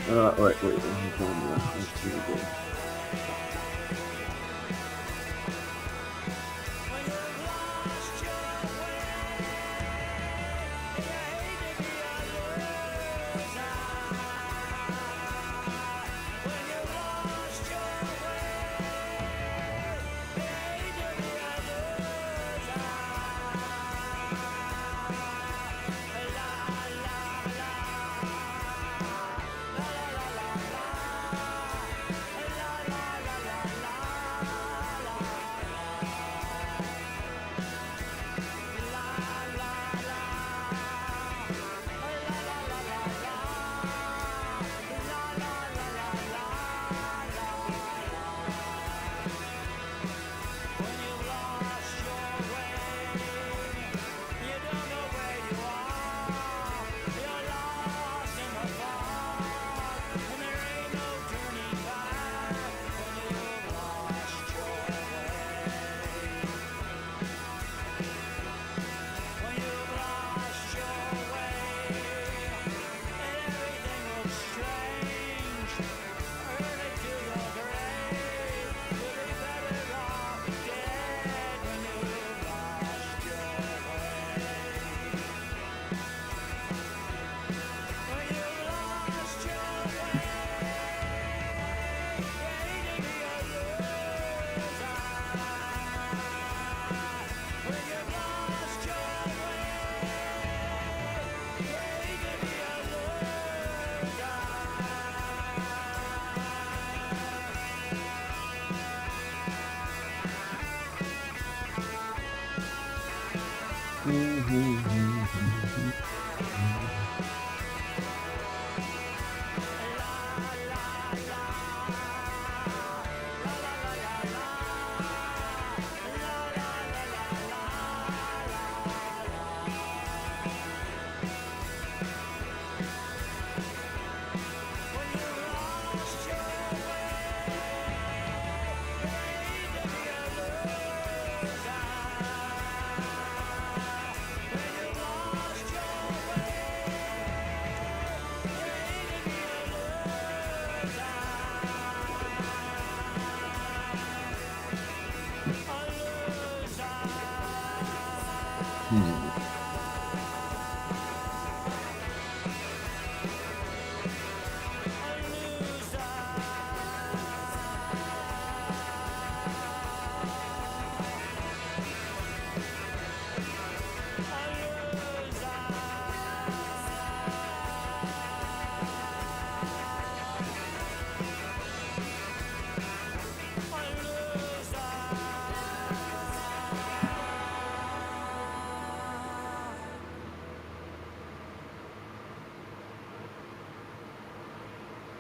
Right, wait.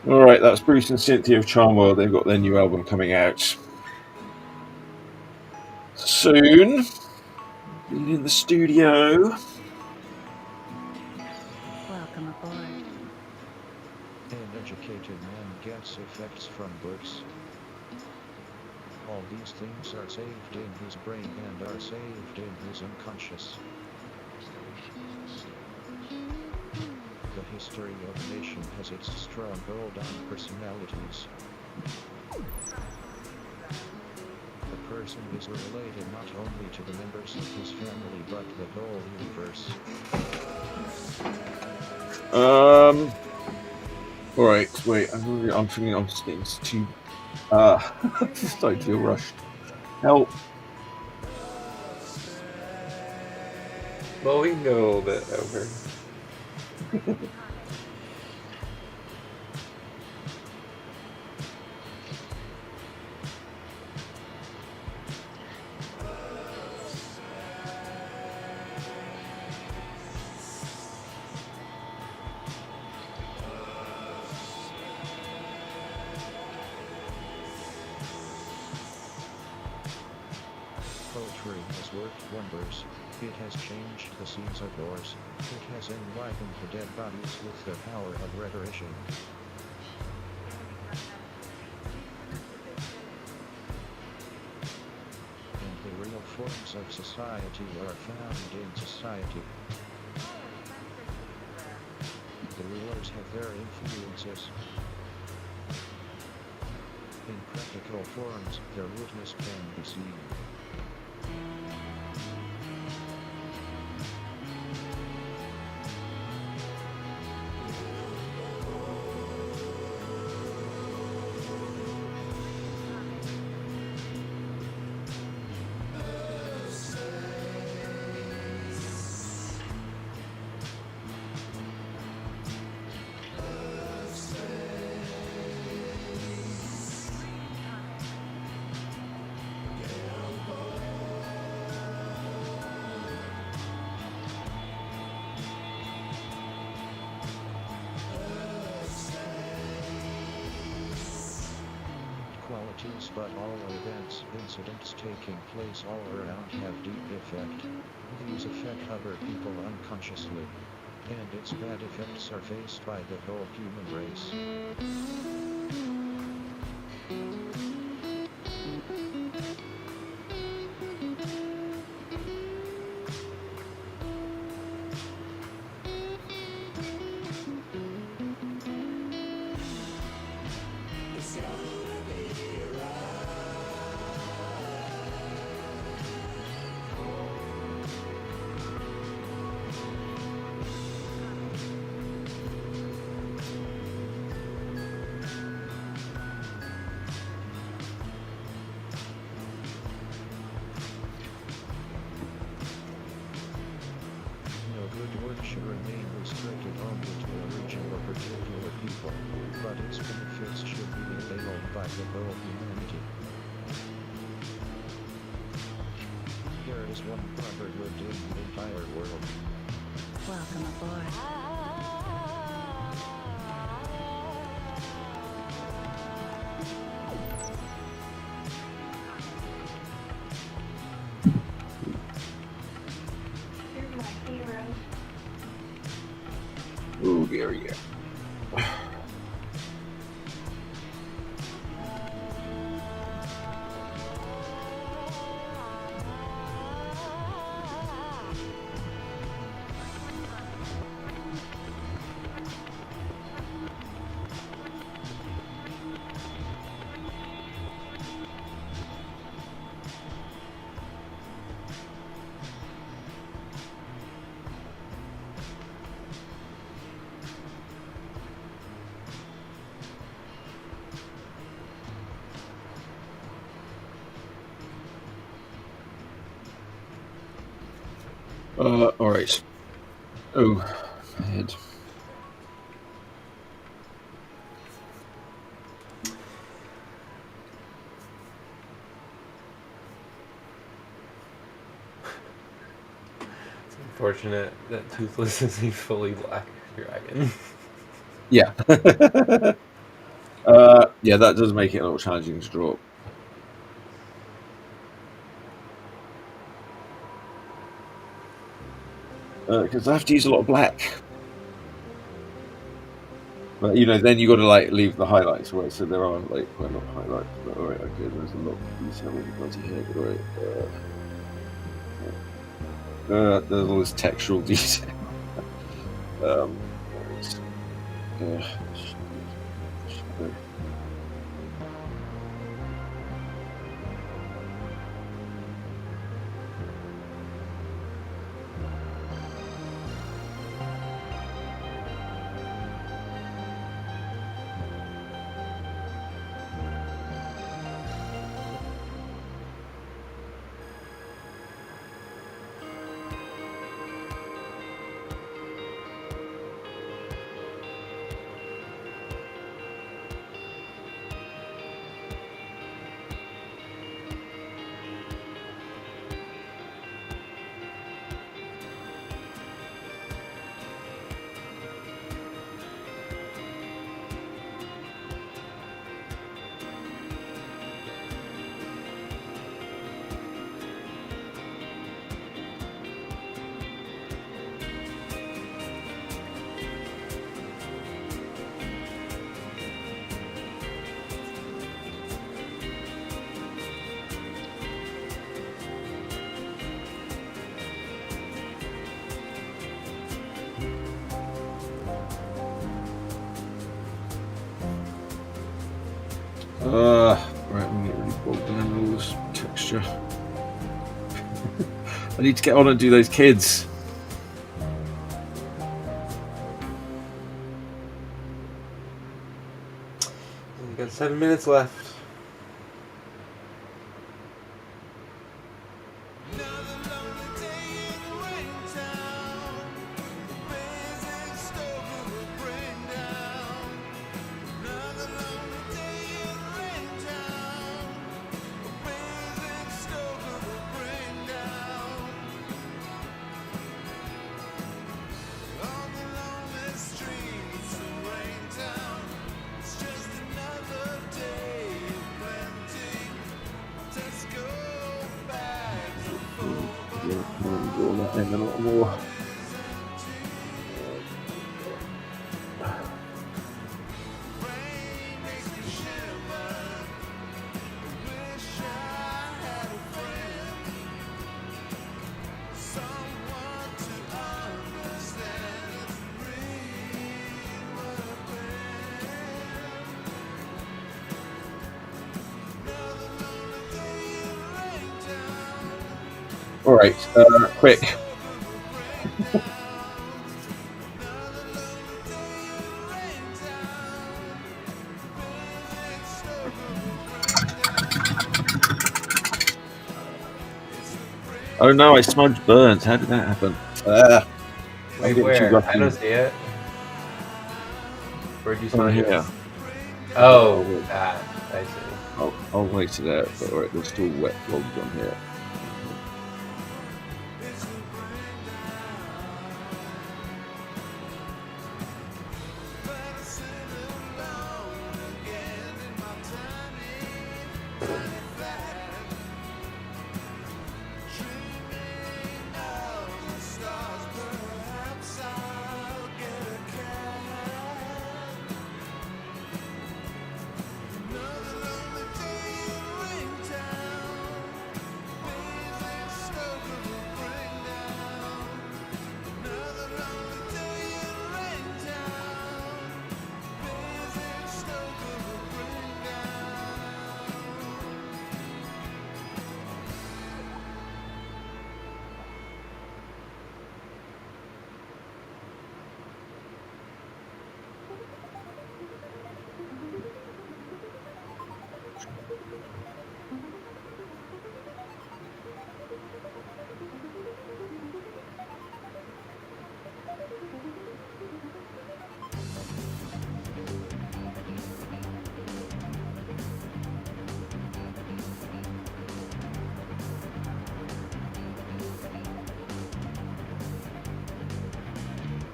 All right, that's Bruce and Cynthia of Charmworld. They've got their new album coming out soon. In the studio. Welcome aboard. An educated man gets effects from books. All these things are saved in his brain and are saved in his unconscious. The history of a nation has its stronghold on personalities. The person is related not only to the members of his family but the whole universe. All right, wait. I'm thinking I'm just getting too. Starting to feel rushed. Help. Well, we can go a little bit over. Poetry has worked wonders. It has changed the scenes of wars. It has enlivened the dead bodies with the power of rhetorician. And the real forms of society are found in society. The rulers have their influences. In practical forms, their witness can be seen. Qualities, but all events, incidents taking place all around have deep effect. These affect other people unconsciously. And its bad effects are faced by the whole human race. the whole humanity. There is one brother lived in the entire world. Welcome aboard. You're my hero. Oh, there you go. All right. Oh, my head. It's unfortunate that Toothless is a fully black dragon. Yeah. Yeah, that does make it a little challenging to draw. Because I have to use a lot of black. But then you got to like leave the highlights, right? So there are like, well, not highlights, but all right, okay. There's a lot of detail in the bloody head, right? There's all this textural detail. Right. Shadow. Right, I'm getting really bogged down in all this texture. I need to get on and do those kids. We've got 7 minutes left. Draw that in a lot more. All right, quick. Oh no, I smudged burnt. How did that happen? Wait, getting too where? rough I in. don't see it. Where'd you Oh, smudge it? here. Oh, that. I see. I'll wait it out. But alright, there's still wet logs on here.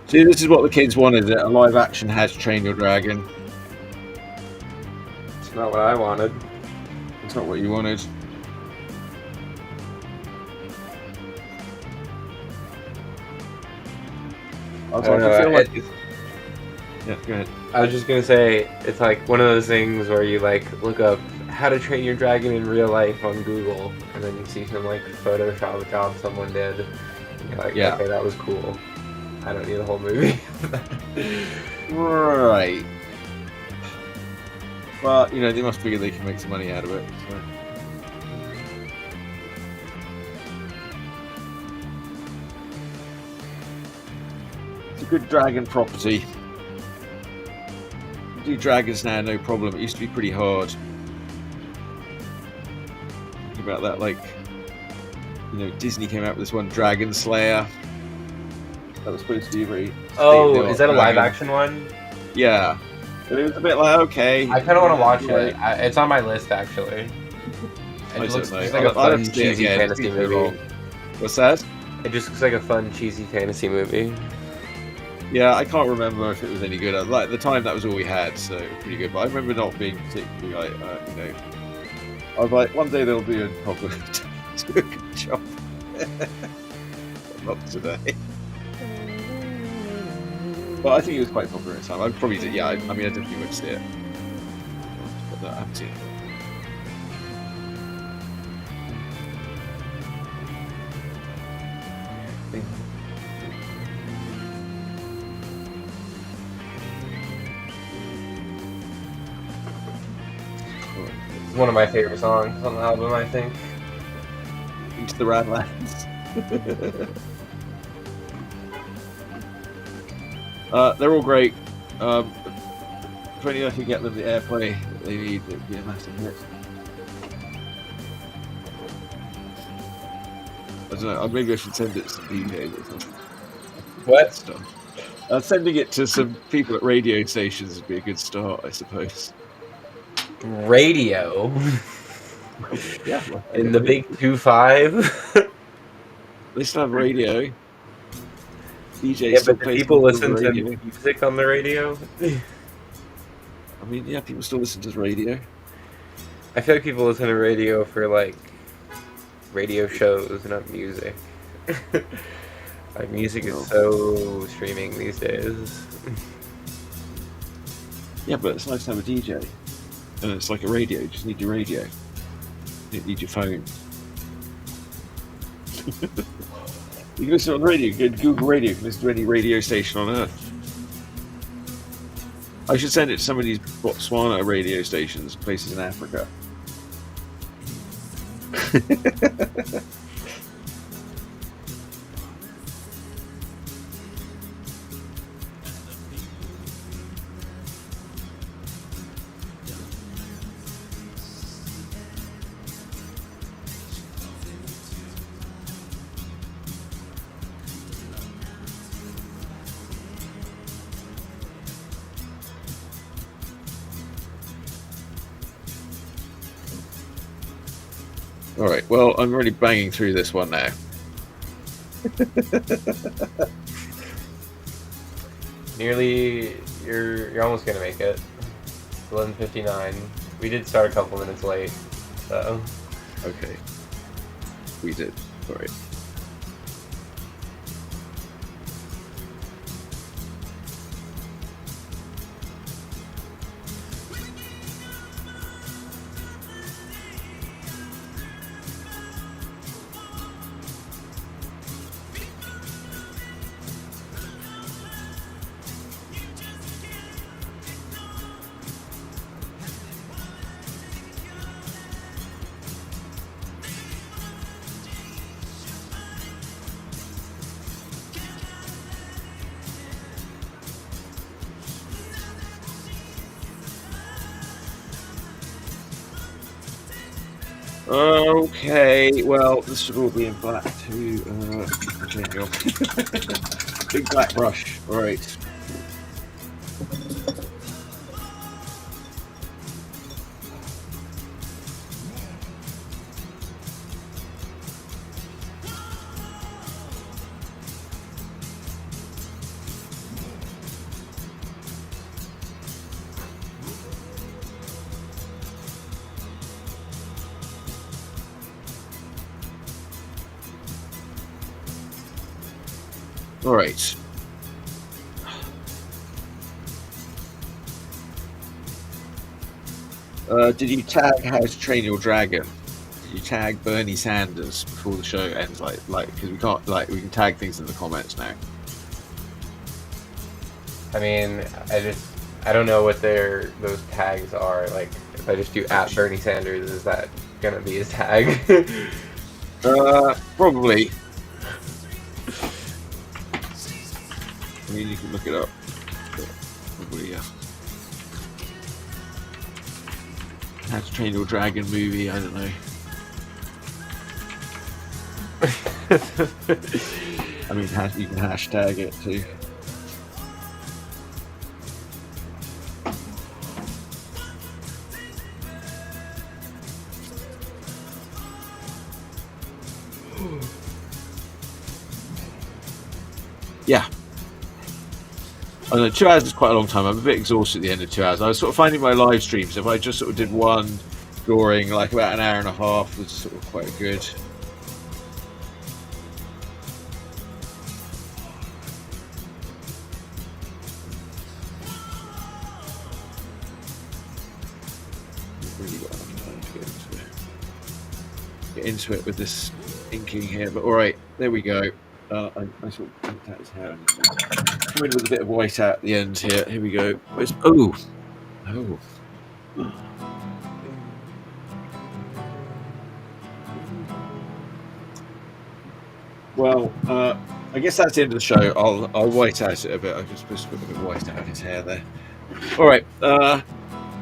See, this is what the kids wanted. A live action How to Train Your Dragon. It's not what I wanted. It's not what you wanted. I don't know, feel like yeah, go ahead. I was just gonna say, it's like one of those things where you like look up how to train your dragon in real life on Google, and then you see some like Photoshop job someone did, and you're like, Yeah. okay, that was cool. I don't need a whole movie. Right. Well, you know, they must figure they can make some money out of it. So. It's a good dragon property. You do dragons now, no problem. It used to be pretty hard. Think about that, like, you know, Disney came out with this one, Dragon Slayer. That was supposed to be very. Oh, is that a live dragon. action one? Yeah. But it was a bit like, okay. I kind of want to watch Right. it. It's on my list actually. I It looks don't know. just like a I'll fun, have to see it cheesy again. fantasy It's been so movie. long. What's that? It just looks like a fun, cheesy fantasy movie. Yeah, I can't remember if it was any good. Like at the time, that was all we had, so it was pretty good. But I remember not being particularly like, you know, I was like, one day there'll be a proper do a good job. Not today. But I think it was quite popular at the time. I probably did. Yeah, I mean, I definitely would see it. But I haven't seen it. It's one of my favorite songs on the album, I think. Into the Radlands. They're all great. If only I could get them the airplay that they need, it would be a massive hit. I don't know, maybe I should send it to some DJs or something. What? Stuff. Sending it to some people at radio stations would be a good start, I suppose. Radio. Yeah. In the big 2-5. They still have radio. DJs Yeah, still but do play people stuff on listen the to radio. music on the radio? I mean, yeah, people still listen to radio. I feel like people listen to radio for like radio shows, not music. Like music is so streaming these days. Yeah, but it's nice to have a DJ. And it's like a radio, you just need your radio. You don't need your phone. You can listen on the radio, you go to Google Radio, you can listen to any radio station on earth. I should send it to some of these Botswana radio stations, places in Africa. All right. Well, I'm really banging through this one now. Nearly, you're almost gonna make it. It's 11:59. We did start a couple minutes late, so. Okay. We did. All right. Okay, well, this should all be in black too. Okay, go. Big black brush. All right. All right. Did you tag How to Train Your Dragon? Did you tag Bernie Sanders before the show ends? Like, because we can't, we can tag things in the comments now. I mean, I don't know what those tags are. Like, if I just do @Bernie Sanders, is that gonna be his tag? Probably. I mean, you can look it up. But probably, yeah. How to Train Your Dragon movie, I don't know. I mean, you can hashtag it too. Yeah. I don't know, 2 hours is quite a long time. I'm a bit exhausted at the end of 2 hours. I was sort of finding my live streams, if I just sort of did one drawing, like about an hour and a half, was sort of quite good. Really got enough time to get into it with this inking here, but all right, there we go. I sort of picked out his hair. Come in with a bit of white out at the end here. Here we go. Oh. Well, I guess that's the end of the show. I'll white out it a bit. I was supposed to put a bit of white out his hair there. All right.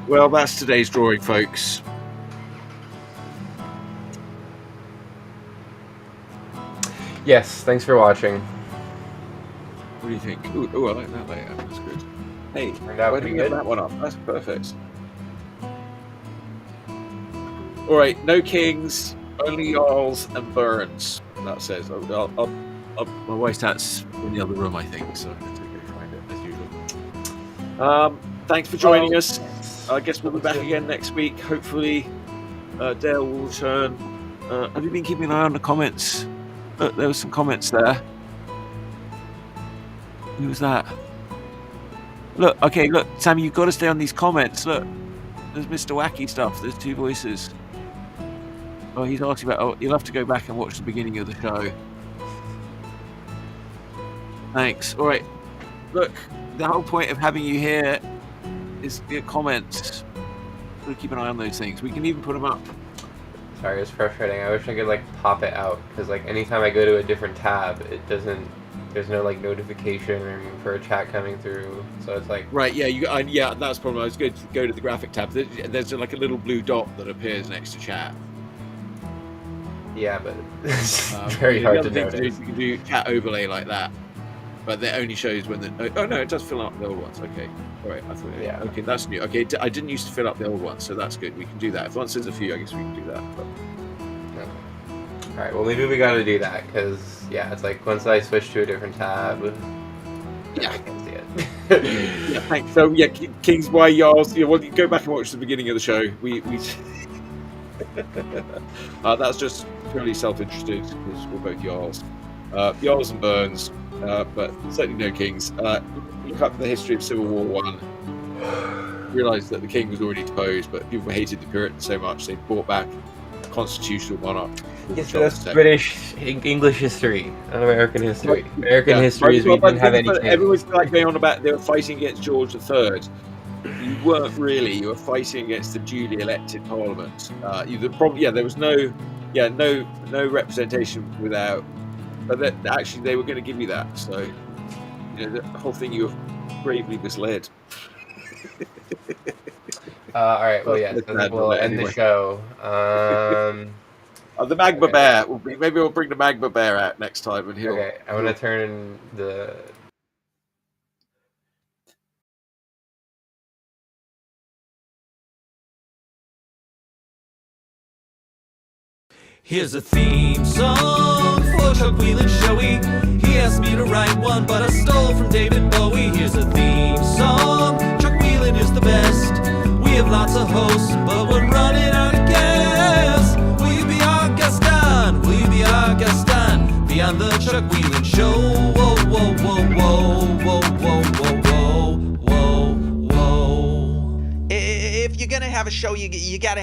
Well, that's today's drawing, folks. Yes, thanks for watching. What do you think? Ooh, I like that layout. That's good. Hey, Turned out why pretty did we get good. that one up? That's perfect. All right, no kings, only Jarls and Burns. That says. My white hat's in the other room, I think, so I'm going to go find it as usual. Thanks for joining us. I guess we'll be back again next week. Hopefully, Dale will return. Have you been keeping an eye on the comments? Look, there were some comments there. Who was that? Look, okay, look, Sammy, you've got to stay on these comments. Look, there's Mr. Wacky Stuff. There's two voices. Oh, he's asking about. Oh, you'll have to go back and watch the beginning of the show. Thanks. All right. Look, the whole point of having you here is to get comments. Got to keep an eye on those things. We can even put them up. Sorry, it's frustrating. I wish I could pop it out, because anytime I go to a different tab, it doesn't. There's no notification or for a chat coming through, so it's right. Yeah, yeah, that's the problem. I was going to go to the graphic tab. There's a little blue dot that appears next to chat. Yeah, but it's very hard to notice. You can do chat overlay like that, but that only shows when the. Oh no, it does fill up the old ones. Okay, all right. I thought. Yeah. Okay, that's new. Okay, I didn't used to fill up the old ones, so that's good. We can do that. If once there's a few, I guess we can do that. But... No. Alright, well maybe we gotta do that, because, yeah, it's like, once I switch to a different tab, Yeah. I can see it. Yeah, thanks. So yeah, Kings Y Jarls. Yeah, well, you go back and watch the beginning of the show. We that's just purely self-interested because we're both Jarls. Jarls and Burns, but certainly no Kings. Look up the history of Civil War One. Realised that the king was already deposed, but people hated the Puritans so much they brought back a constitutional monarch. Yes, but that's British, English history, not American history. American Yeah, history is we didn't have any kings. Everyone's like going on about they were fighting against George III. You weren't really. You were fighting against the duly elected parliament. There was no representation without. But actually, they were going to give you that. So, the whole thing you were bravely misled. All right. Well, yeah. That's I bad think we'll for that end anyway. the show. The Magma Okay. Bear. Maybe we'll bring the Magma Bear out next time, and he'll. Okay, I'm gonna turn the. Here's a theme song for Chuck Whelan Showy. He asked me to write one, but I stole from David Bowie. Here's a theme song. Chuck Whelan is the best. We have lots of hosts, but we're running out of gas. Will you be our guest on? Will you be our guest on? Beyond the Chuck Whelan Show. Whoa, whoa, whoa, whoa, whoa, whoa, whoa, whoa, whoa, whoa. If you're gonna have a show, you gotta